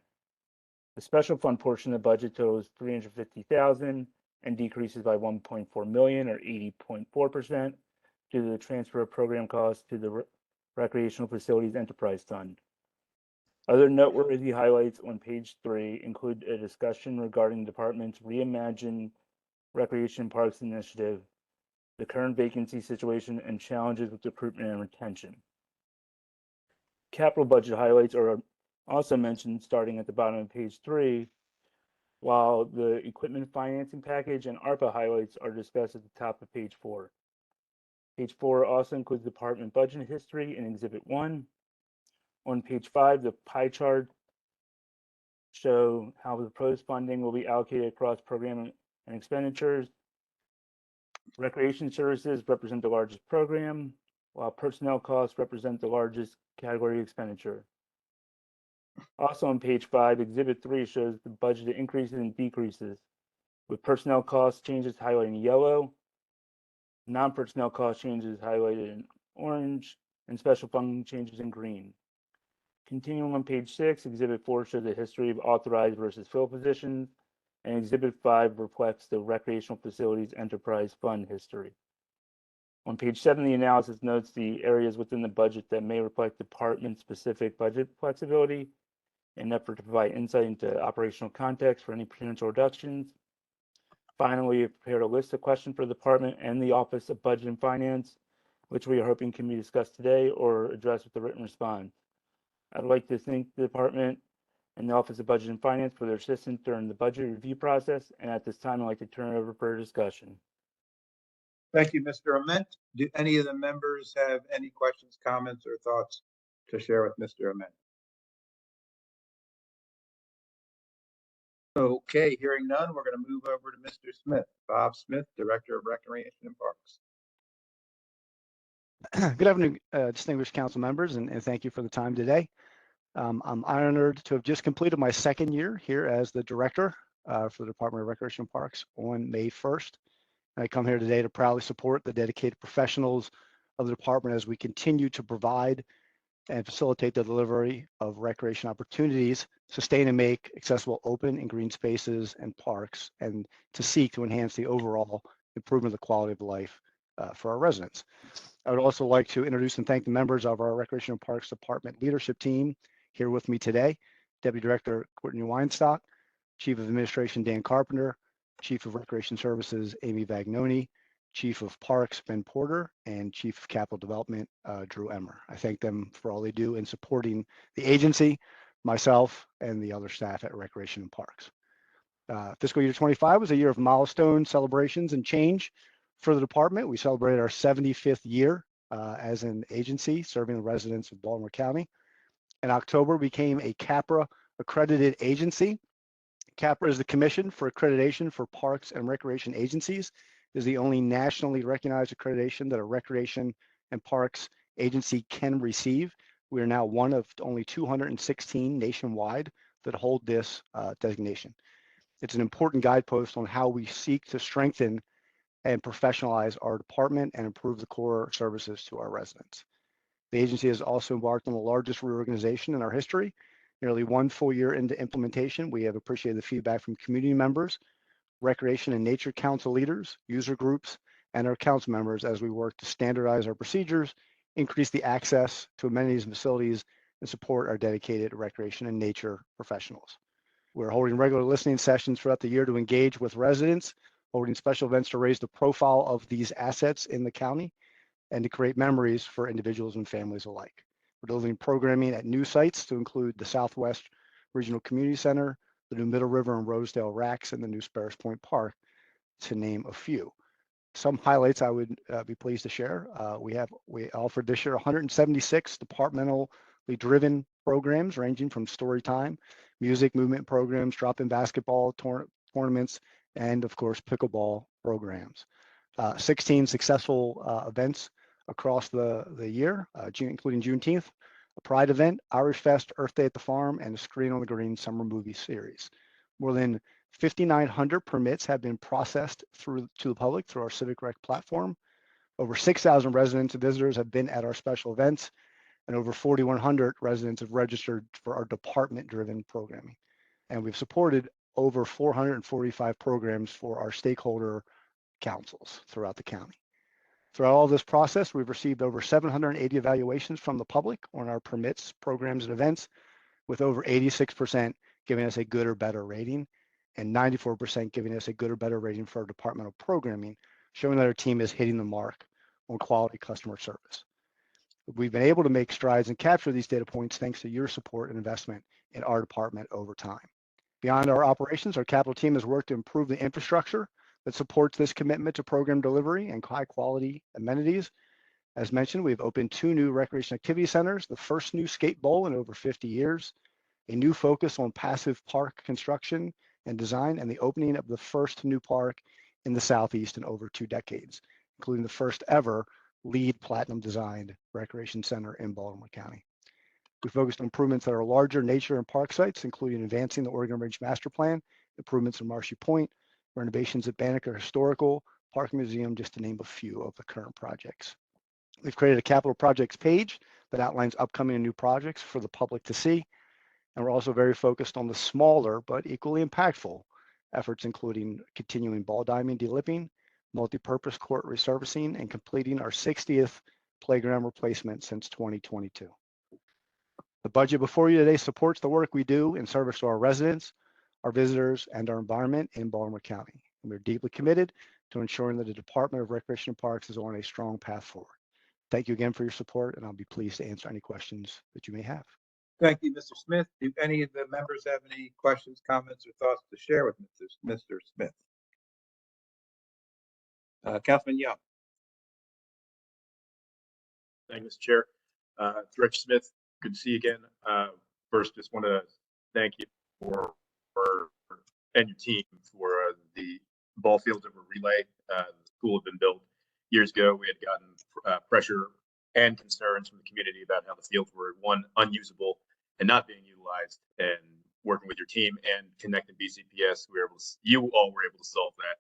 The special fund portion of the budget totals 350,000 and decreases by 1.4 million or 80.4% due to the transfer of program costs to the recreational facilities enterprise fund. Other noteworthy highlights on page 3 include a discussion regarding the department's Reimagine Recreation Parks initiative, the current vacancy situation, and challenges with recruitment and retention. Capital budget highlights are also mentioned starting at the bottom of page 3, while the equipment financing package and ARPA highlights are discussed at the top of page 4. Page 4 also includes department budget history in Exhibit 1. On page 5, the pie chart show how the proposed funding will be allocated across program and expenditures. Recreation services represent the largest program, while personnel costs represent the largest category expenditure. Also on page 5, Exhibit 3 shows the budgeted increases and decreases, with personnel cost changes highlighted in yellow, non-personnel cost changes highlighted in orange, and special fund changes in green. Continuing on page 6, Exhibit 4 shows the history of authorized versus fill positions, and Exhibit 5 reflects the recreational facilities enterprise fund history. On page 7, the analysis notes the areas within the budget that may reflect department-specific budget flexibility in an effort to provide insight into operational context for any potential reductions. Finally, we have prepared a list of questions for the department and the Office of Budget and Finance, which we are hoping can be discussed today or addressed with a written response. I'd like to thank the department and the Office of Budget and Finance for their assistance during the budget review process, and at this time, I'd like to turn it over for discussion. Thank you, Mr. Ament. Do any of the members have any questions, comments, or thoughts to share with Mr. Ament? Okay, hearing none, we're going to move over to Mr. Smith. Bob Smith, Director of Recreation and Parks. Good afternoon, distinguished council members, and thank you for the time today. I'm honored to have just completed my second year here as the director for the Department of Recreation and Parks on May 1st. I come here today to proudly support the dedicated professionals of the department as we continue to provide and facilitate the delivery of recreation opportunities, sustain and make accessible open and green spaces and parks, and to seek to enhance the overall improvement of the quality of life for our residents. I would also like to introduce and thank the members of our Recreation and Parks Department leadership team here with me today. Deputy Director Courtney Weinstock, Chief of Administration Dan Carpenter, Chief of Recreation Services Amy Vagnoni, Chief of Parks Ben Porter, and Chief of Capital Development Drew Emmer. I thank them for all they do in supporting the agency, myself, and the other staff at Recreation and Parks. Fiscal year 25 was a year of milestone celebrations and change for the department. We celebrated our 75th year as an agency serving the residents of Baltimore County. In October, we became a CAPRA accredited agency. CAPRA is the Commission for Accreditation for Parks and Recreation Agencies. It is the only nationally recognized accreditation that a recreation and parks agency can receive. We are now one of only 216 nationwide that hold this designation. It's an important guidepost on how we seek to strengthen and professionalize our department and improve the core services to our residents. The agency has also embarked on the largest reorganization in our history. Nearly one full year into implementation, we have appreciated the feedback from community members, Recreation and Nature Council leaders, user groups, and our council members as we work to standardize our procedures, increase the access to amenities and facilities, and support our dedicated recreation and nature professionals. We're holding regular listening sessions throughout the year to engage with residents, holding special events to raise the profile of these assets in the county, and to create memories for individuals and families alike. We're delivering programming at new sites to include the Southwest Regional Community Center, the new Middle River and Rosedale racks, and the new Sparrows Point Park, to name a few. Some highlights I would be pleased to share. We offered this year 176 departmentally driven programs ranging from story time, music, movement programs, drop-in basketball tournaments, and of course, pickleball programs. 16 successful events across the year, including Juneteenth, a Pride event, Irish Fest, Earth Day at the Farm, and a Screen on the Green summer movie series. More than 5,900 permits have been processed to the public through our Civic Rec platform. Over 6,000 residents and visitors have been at our special events, and over 4,100 residents have registered for our department-driven programming. And we've supported over 445 programs for our stakeholder councils throughout the county. Throughout all this process, we've received over 780 evaluations from the public on our permits, programs, and events, with over 86% giving us a good or better rating, and 94% giving us a good or better rating for our departmental programming, showing that our team is hitting the mark on quality customer service. We've been able to make strides and capture these data points thanks to your support and investment in our department over time. Beyond our operations, our capital team has worked to improve the infrastructure that supports this commitment to program delivery and high quality amenities. As mentioned, we've opened 2 new recreation activity centers, the first new skate bowl in over 50 years, a new focus on passive park construction and design, and the opening of the first new park in the Southeast in over 2 decades, including the first ever LEED Platinum designed recreation center in Baltimore County. We focused on improvements that are larger nature and park sites, including advancing the Oregon Ridge Master Plan, improvements in Marshy Point, renovations at Banneker Historical Park Museum, just to name a few of the current projects. We've created a capital projects page that outlines upcoming and new projects for the public to see. And we're also very focused on the smaller but equally impactful efforts, including continuing ball diamond delipping, multi-purpose court resurfacing, and completing our 60th playground replacement since 2022. The budget before you today supports the work we do in service to our residents, our visitors, and our environment in Baltimore County. And we're deeply committed to ensuring that the Department of Recreation and Parks is on a strong path forward. Thank you again for your support, and I'll be pleased to answer any questions that you may have. Thank you, Mr. Smith. Do any of the members have any questions, comments, or thoughts to share with Mr. Smith? Councilman Young. Thank you, Mr. Chair. Director Smith, good to see you again. First, just want to thank you and your team for the ball fields that were relayed. The school had been built years ago. We had gotten pressure and concerns from the community about how the fields were, one, unusable and not being utilized. And working with your team and connecting BCPS, you all were able to solve that.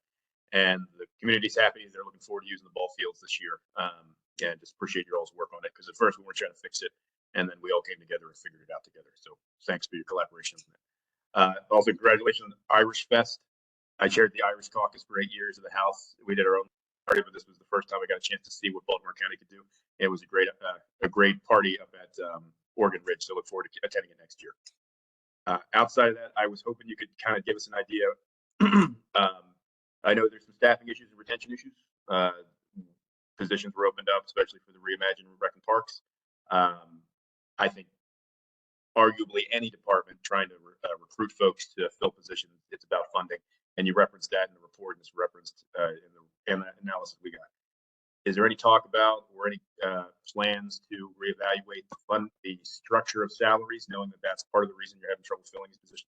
And the community's happy. They're looking forward to using the ball fields this year. And just appreciate your all's work on it, because at first we weren't trying to fix it, and then we all came together and figured it out together. So thanks for your collaboration on that. Also, congratulations on Irish Fest. I chaired the Irish Caucus for 8 years in the House. We did our own party, but this was the first time I got a chance to see what Baltimore County could do. It was a great party up at Oregon Ridge. So look forward to attending it next year. Outside of that, I was hoping you could kind of give us an idea. I know there's some staffing issues and retention issues. Positions were opened up, especially for the Reimagine Rec and Parks. I think arguably any department trying to recruit folks to fill positions, it's about funding. And you referenced that in the report, and it's referenced in the analysis we got. Is there any talk about or any plans to reevaluate the structure of salaries, knowing that that's part of the reason you're having trouble filling these positions?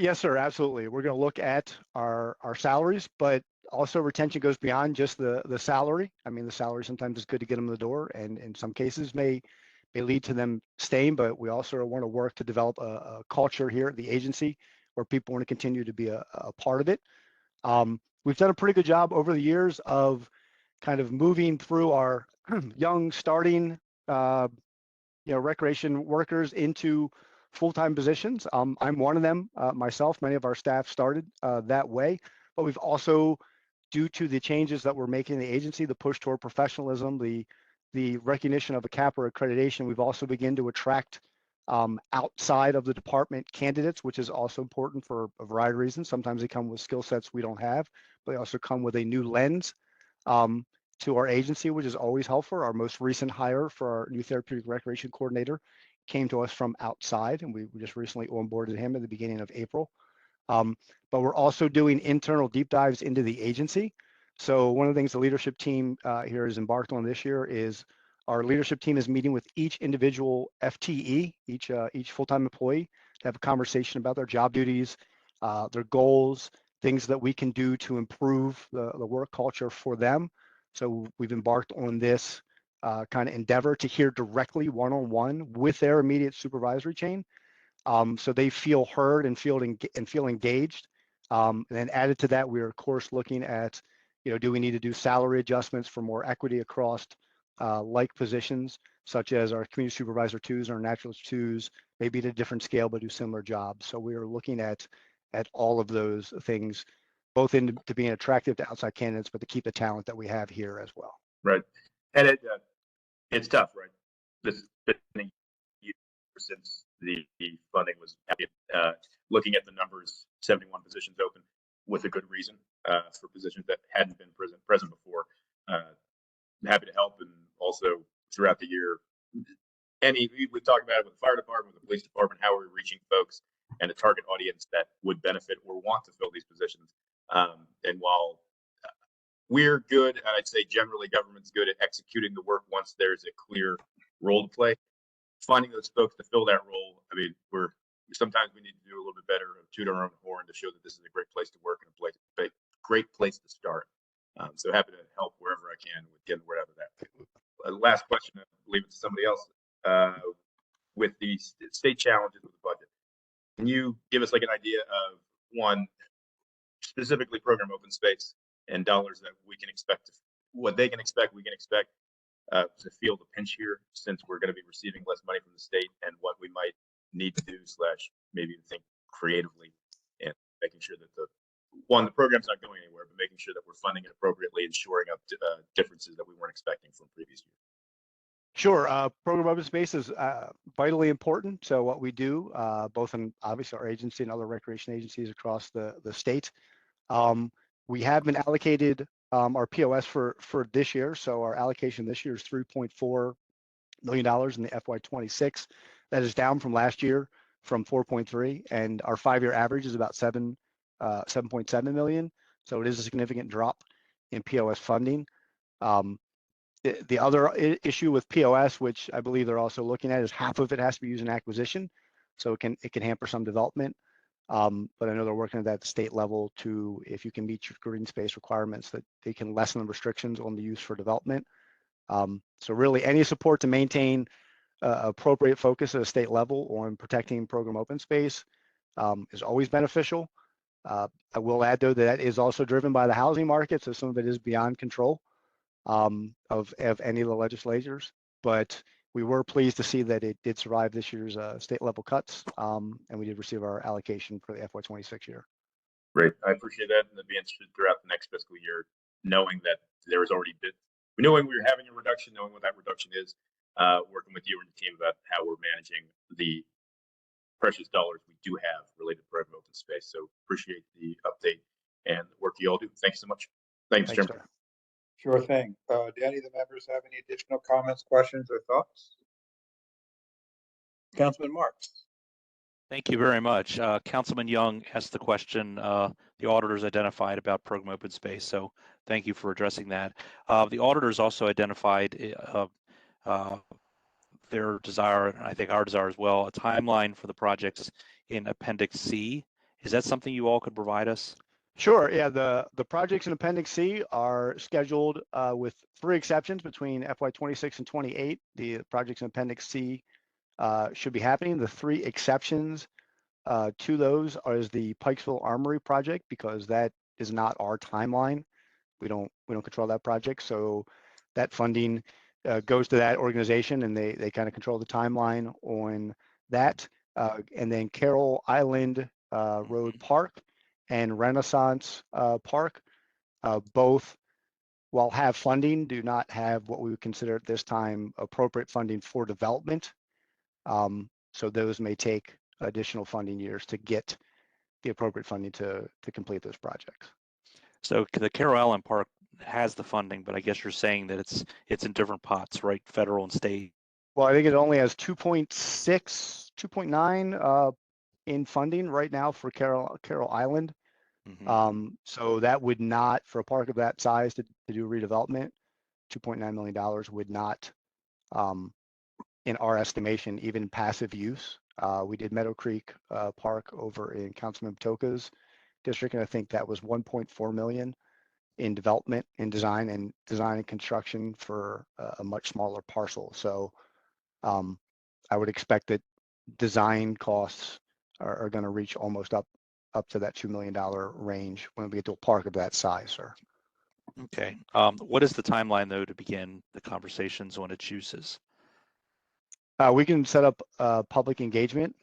Yes, sir, absolutely. We're going to look at our salaries, but also retention goes beyond just the salary. I mean, the salary sometimes is good to get them in the door, and in some cases may lead to them staying, but we also want to work to develop a culture here at the agency where people want to continue to be a part of it. We've done a pretty good job over the years of kind of moving through our young starting recreation workers into full-time positions. I'm one of them myself. Many of our staff started that way, but we've also, due to the changes that we're making in the agency, the push toward professionalism, the recognition of a CAPRA accreditation, we've also begun to attract outside of the department candidates, which is also important for a variety of reasons. Sometimes they come with skill sets we don't have, but they also come with a new lens to our agency, which is always helpful. Our most recent hire for our new therapeutic recreation coordinator came to us from outside, and we just recently onboarded him at the beginning of April. But we're also doing internal deep dives into the agency. So one of the things the leadership team here has embarked on this year is our leadership team is meeting with each individual FTE, each full-time employee, to have a conversation about their job duties, their goals, things that we can do to improve the work culture for them. So we've embarked on this kind of endeavor to hear directly one-on-one with their immediate supervisory chain, so they feel heard and feel engaged. And then added to that, we're of course looking at, do we need to do salary adjustments for more equity across like positions, such as our community supervisor 2s, our naturalist 2s, maybe at a different scale, but do similar jobs. So we are looking at all of those things, both to being attractive to outside candidates, but to keep the talent that we have here as well. Right. And it's tough, right? This since the funding was looking at the numbers, 71 positions open with a good reason for positions that hadn't been present before. Happy to help, and also throughout the year, we talk about it with the fire department, with the police department, how we're reaching folks and a target audience that would benefit or want to fill these positions. And while we're good, I'd say generally government's good at executing the work once there's a clear role to play. Finding those folks to fill that role, I mean, sometimes we need to do a little bit better of toot our own horn to show that this is a great place to work and a great place to start. So happy to help wherever I can with getting the word out of that. Last question, I'll leave it to somebody else. With the state challenges with the budget, can you give us like an idea of one, specifically program open space and dollars that we can expect, what they can expect, we can expect to feel the pinch here, since we're going to be receiving less money from the state, and what we might need to do / maybe think creatively and making sure that the program's not going anywhere, but making sure that we're funding it appropriately and shoring up differences that we weren't expecting from previous years. Sure. Program open space is vitally important. So what we do, both in obviously our agency and other recreation agencies across the state, we have been allocated our POS for this year. So our allocation this year is $3.4 million in the FY26. That is down from last year from 4.3, and our 5-year average is about 7.7 million. So it is a significant drop in POS funding. The other issue with POS, which I believe they're also looking at, is half of it has to be used in acquisition, so it can hamper some development. But I know they're working at that state level to, if you can meet your green space requirements, that they can lessen the restrictions on the use for development. So really, any support to maintain appropriate focus at a state level on protecting program open space is always beneficial. I will add, though, that is also driven by the housing market, so some of it is beyond control of any of the legislators. But we were pleased to see that it did survive this year's state level cuts, and we did receive our allocation for the FY26 year. Great, I appreciate that, and I'd be interested throughout the next fiscal year, knowing that there was already knowing we were having a reduction, knowing what that reduction is, working with you and the team about how we're managing the precious dollars we do have related to program open space. So appreciate the update and the work you all do. Thank you so much. Thank you, Mr. Chairman. Sure thing. Do any of the members have any additional comments, questions, or thoughts? Councilman Marks. Thank you very much. Councilman Young asked the question the auditors identified about program open space. So thank you for addressing that. The auditors also identified their desire, and I think our desire as well, a timeline for the projects in Appendix C. Is that something you all could provide us? Sure. Yeah, the projects in Appendix C are scheduled with 3 exceptions between FY26 and 28. The projects in Appendix C should be happening. The 3 exceptions to those is the Pikesville Armory project, because that is not our timeline. We don't control that project, so that funding goes to that organization, and they kind of control the timeline on that. And then Carroll Island Road Park and Renaissance Park, both, while have funding, do not have what we would consider at this time appropriate funding for development. So those may take additional funding years to get the appropriate funding to complete those projects. So the Carroll Island Park has the funding, but I guess you're saying that it's in different pots, right? Federal and state. Well, I think it only has 2.6, 2.9 in funding right now for Carroll Island. So that would not, for a park of that size to do redevelopment, $2.9 million would not, in our estimation, even passive use. We did Meadow Creek Park over in Councilman Patoka's district, and I think that was 1.4 million in development, in design and construction for a much smaller parcel. So I would expect that design costs are going to reach almost up to that $2 million range when we get to a park of that size, sir. Okay. What is the timeline though to begin the conversations on its uses? We can set up public engagement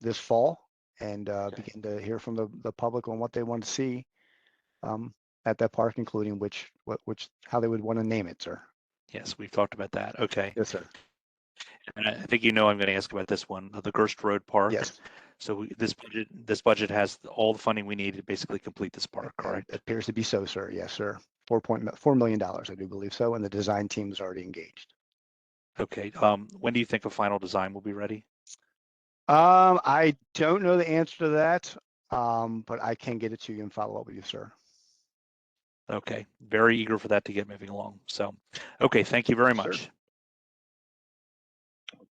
this fall and begin to hear from the public on what they want to see at that park, including how they would want to name it, sir. Yes, we've talked about that. Okay. Yes, sir. And I think I'm going to ask about this one, the Gerst Road Park. Yes. So this budget has all the funding we need to basically complete this park, correct? It appears to be so, sir. Yes, sir. $4 million, I do believe so, and the design team is already engaged. Okay. When do you think a final design will be ready? I don't know the answer to that, but I can get it to you and follow up with you, sir. Okay. Very eager for that to get moving along. So, okay. Thank you very Yes, much. sir.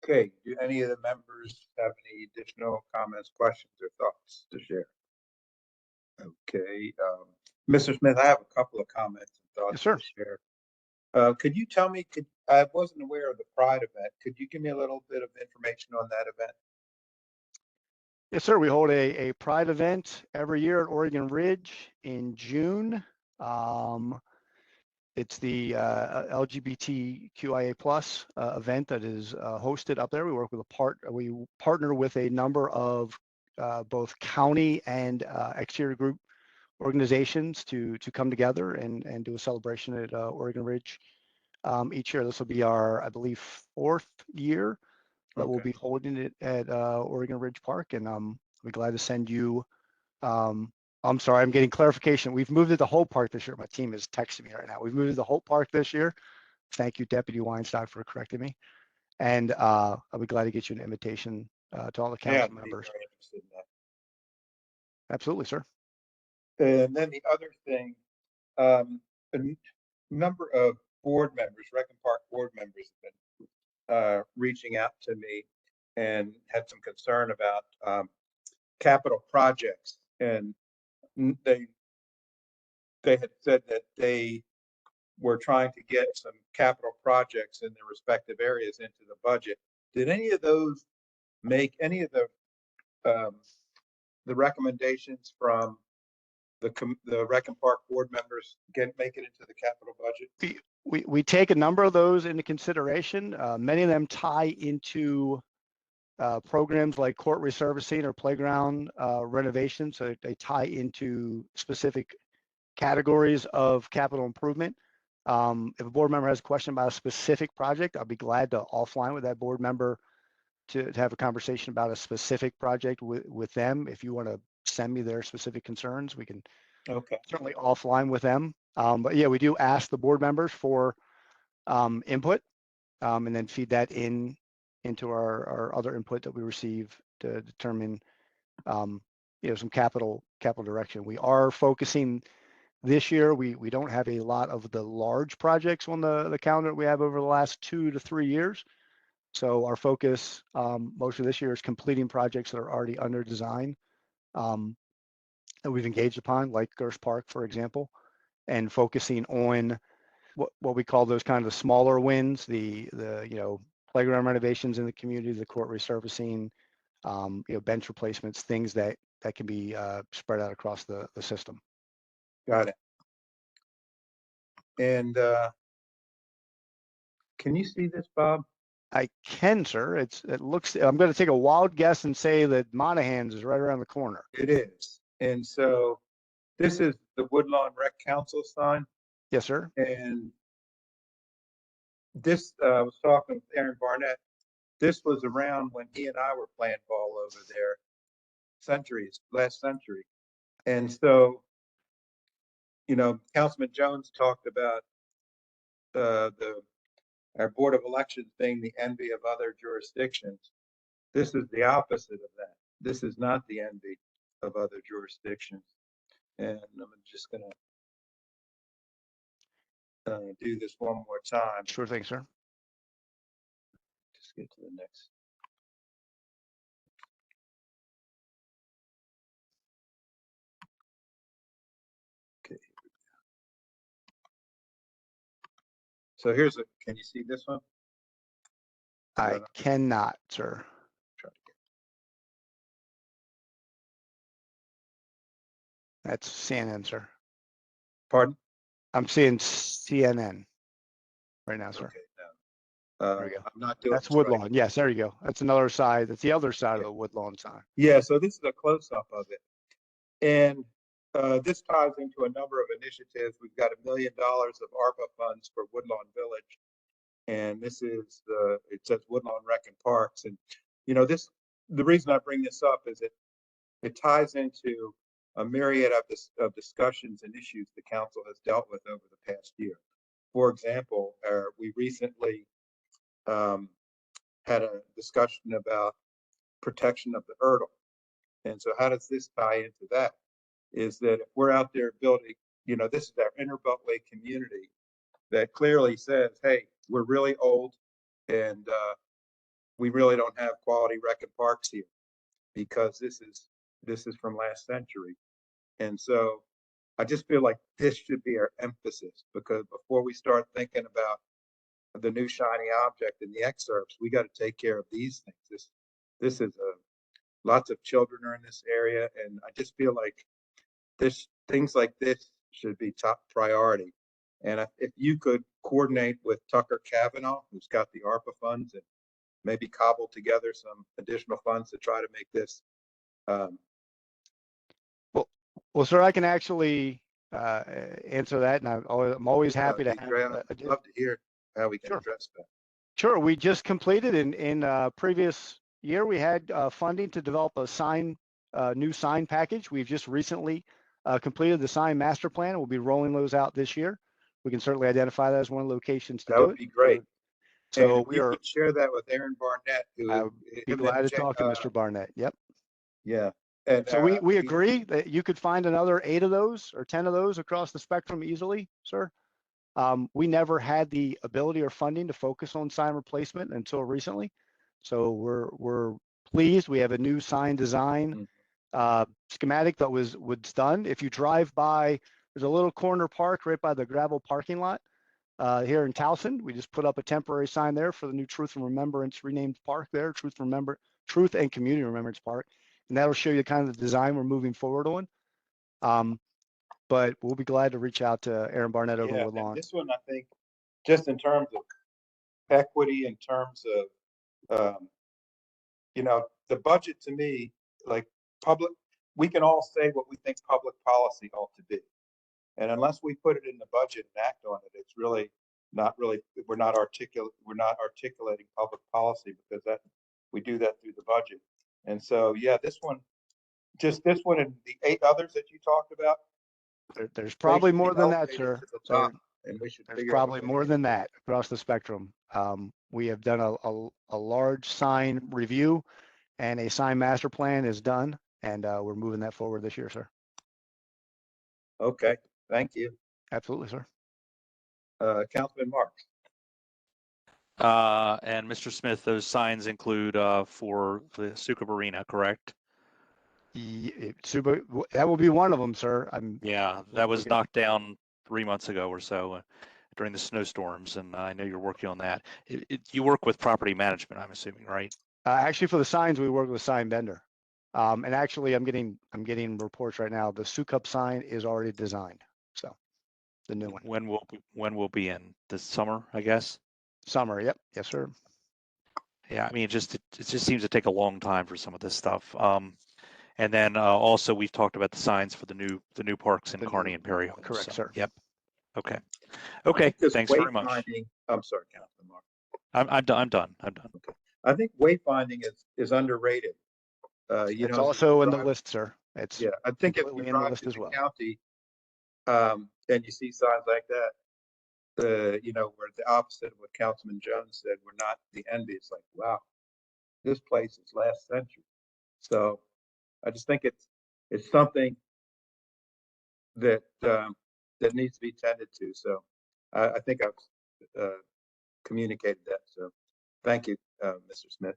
Okay, do any of the members have any additional comments, questions, or thoughts to share? Okay, Mr. Smith, I have a couple of comments and thoughts to share. Could you tell me, I wasn't aware of the Pride event. Could you give me a little bit of information on that event? Yes, sir. We hold a Pride event every year at Oregon Ridge in June. It's the LGBTQIA plus event that is hosted up there. We partner with a number of both county and exterior group organizations to come together and do a celebration at Oregon Ridge each year. This will be our, I believe, 4th year that we'll be holding it at Oregon Ridge Park, and we're glad to send you. I'm sorry, I'm getting clarification. We've moved it to Hope Park this year. My team is texting me right now. We've moved it to Hope Park this year. Thank you, Deputy Weinstein, for correcting me. And I'll be glad to get you an invitation to all the council members. Very interested in Absolutely, sir. that. And then the other thing, a number of board members, Recon Park board members, have been reaching out to me and had some concern about capital projects, and they had said that they were trying to get some capital projects in their respective areas into the budget. Did any of those make any of the recommendations from the Recon Park board members make it into the capital budget? We take a number of those into consideration. Many of them tie into programs like court resurfacing or playground renovation. So they tie into specific categories of capital improvement. If a board member has a question about a specific project, I'll be glad to offline with that board member to have a conversation about a specific project with them. If you want to send me their specific concerns, we can certainly offline with them. But yeah, we do ask the board members for input and then feed that into our other input that we receive to determine some capital direction. We are focusing this year. We don't have a lot of the large projects on the calendar we have over the last 2 to 3 years. So our focus most of this year is completing projects that are already under design that we've engaged upon, like Gerst Park, for example, and focusing on what we call those kind of smaller wins, the playground renovations in the community, the court resurfacing, bench replacements, things that can be spread out across the system. Got it. And can you see this, Bob? I can, sir. It looks. I'm going to take a wild guess and say that Monaghan's is right around the corner. It is. And so this is the Woodlawn Rec Council sign. Yes, sir. And this, I was talking with Aaron Barnett. This was around when he and I were playing ball over there, last century. And so, Councilman Jones talked about the our Board of Elections being the envy of other jurisdictions. This is the opposite of that. This is not the envy of other jurisdictions. And I'm just gonna do this one more time. Sure thing, sir. Just get to the next. Okay. So here's a, can you see this one? I cannot, sir. Try to get- That's CNN, sir. Pardon? I'm seeing CNN right now, sir. Okay, no. There we go. I'm not doing That's this right. Woodlawn. Yes, there you go. That's another side. That's the other side of the Woodlawn sign. Yeah, so this is a close-up of it. And this ties into a number of initiatives. We've got $1 million of ARPA funds for Woodlawn Village. And this is it says Woodlawn Rec and Parks. And, you know, the reason I bring this up is it ties into a myriad of discussions and issues the council has dealt with over the past year. For example, we recently had a discussion about protection of the Erdel. And so how does this tie into that? Is that if we're out there building, you know, this is our Interbeltway community that clearly says, hey, we're really old and we really don't have quality rec and parks here because this is from last century. And so I just feel like this should be our emphasis, because before we start thinking about the new shiny object in the excerpts, we got to take care of these things. This is lots of children are in this area, and I just feel like things like this should be top priority. And if you could coordinate with Tucker Kavanaugh, who's got the ARPA funds, and maybe cobble together some additional funds to try to make this. Well, sir, I can actually answer that, and I'm always happy to have. I'd love to hear how we can Sure. address that. Sure. We just completed in previous year, we had funding to develop a new sign package. We've just recently completed the sign master plan. We'll be rolling those out this year. We can certainly identify that as one of the locations to That do would it. be great. So and we you are. could share that with Aaron Barnett, who I would be glad to talk to Mr. Barnett. Yep. Yeah. And So we agree that you could find another 8 of those or 10 of those across the spectrum easily, sir. We never had the ability or funding to focus on sign replacement until recently. So we're pleased. We have a new sign design schematic that was done. If you drive by, there's a little corner park right by the gravel parking lot here in Towson. We just put up a temporary sign there for the new Truth and Remembrance renamed park there, Truth and Community Remembrance Park. And that'll show you kind of the design we're moving forward on. But we'll be glad to reach out to Aaron Barnett over Woodlawn. This one, I think, just in terms of equity, in terms of, you know, the budget to me, like we can all say what we think public policy ought to be. And unless we put it in the budget and act on it, it's really we're not articulating public policy, because we do that through the budget. And so, yeah, this one and the 8 others that you talked about, there's probably more than that, elevated sir. to the top, and we should There's figure out probably more than that across the spectrum. We have done a large sign review, and a sign master plan is done, and we're moving that forward this year, sir. Okay, thank you. Absolutely, sir. Councilman Marks. And Mr. Smith, those signs include for the Sukup Arena, correct? That will be one of them, sir. Yeah, that was knocked down 3 months ago or so during the snowstorms, and I know you're working on that. You work with property management, I'm assuming, right? Actually, for the signs, we work with a sign vendor. And actually, I'm getting reports right now. The Sukup sign is already designed, so the new one. When will be in this summer, I guess? Summer, yep, yes, sir. Yeah, I mean, it just seems to take a long time for some of this stuff. And then also we've talked about the signs for the new parks in Kearney and Perry. Correct, sir. Yep. Okay. Okay. Thanks very much. I'm sorry, Councilman Mark. I'm done. Okay. I think wayfinding is underrated. It's also in the list, sir. It's I think if you in the drive list to as the well. county and you see signs like that, we're the opposite of what Councilman Jones said. We're not the envy. It's like, wow, this place is last century. So I just think it's something that that needs to be tended to. So I think I've communicated that. So thank you, Mr. Smith.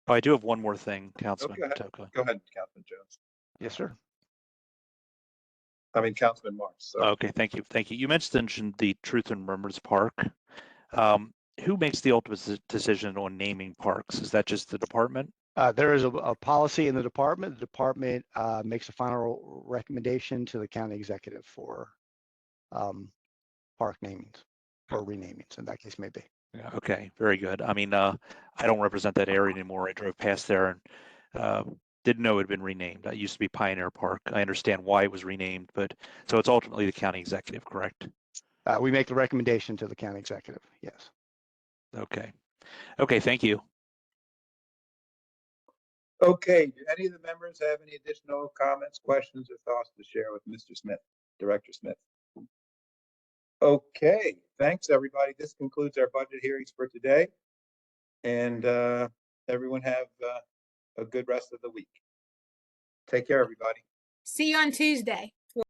Oh, I do have one more thing, Oh, Councilman go ahead, Toka. Councilman Jones. Yes, sir. I mean, Councilman Marks. So. Okay, thank you. Thank you. You mentioned the Truth and Remembrance Park. Who makes the ultimate decision on naming parks? Is that just the department? There is a policy in the department. The department makes a final recommendation to the county executive for park namings or renamings, in that case may be. Yeah, okay, very good. I mean, I don't represent that area anymore. I drove past there and didn't know it had been renamed. It used to be Pioneer Park. I understand why it was renamed, but so it's ultimately the county executive, correct? We make the recommendation to the county executive, yes. Okay. Okay, thank you. Okay, do any of the members have any additional comments, questions, or thoughts to share with Mr. Smith, Director Smith? Okay, thanks, everybody. This concludes our budget hearings for today. And everyone have a good rest of the week. Take care, everybody. See you on Tuesday.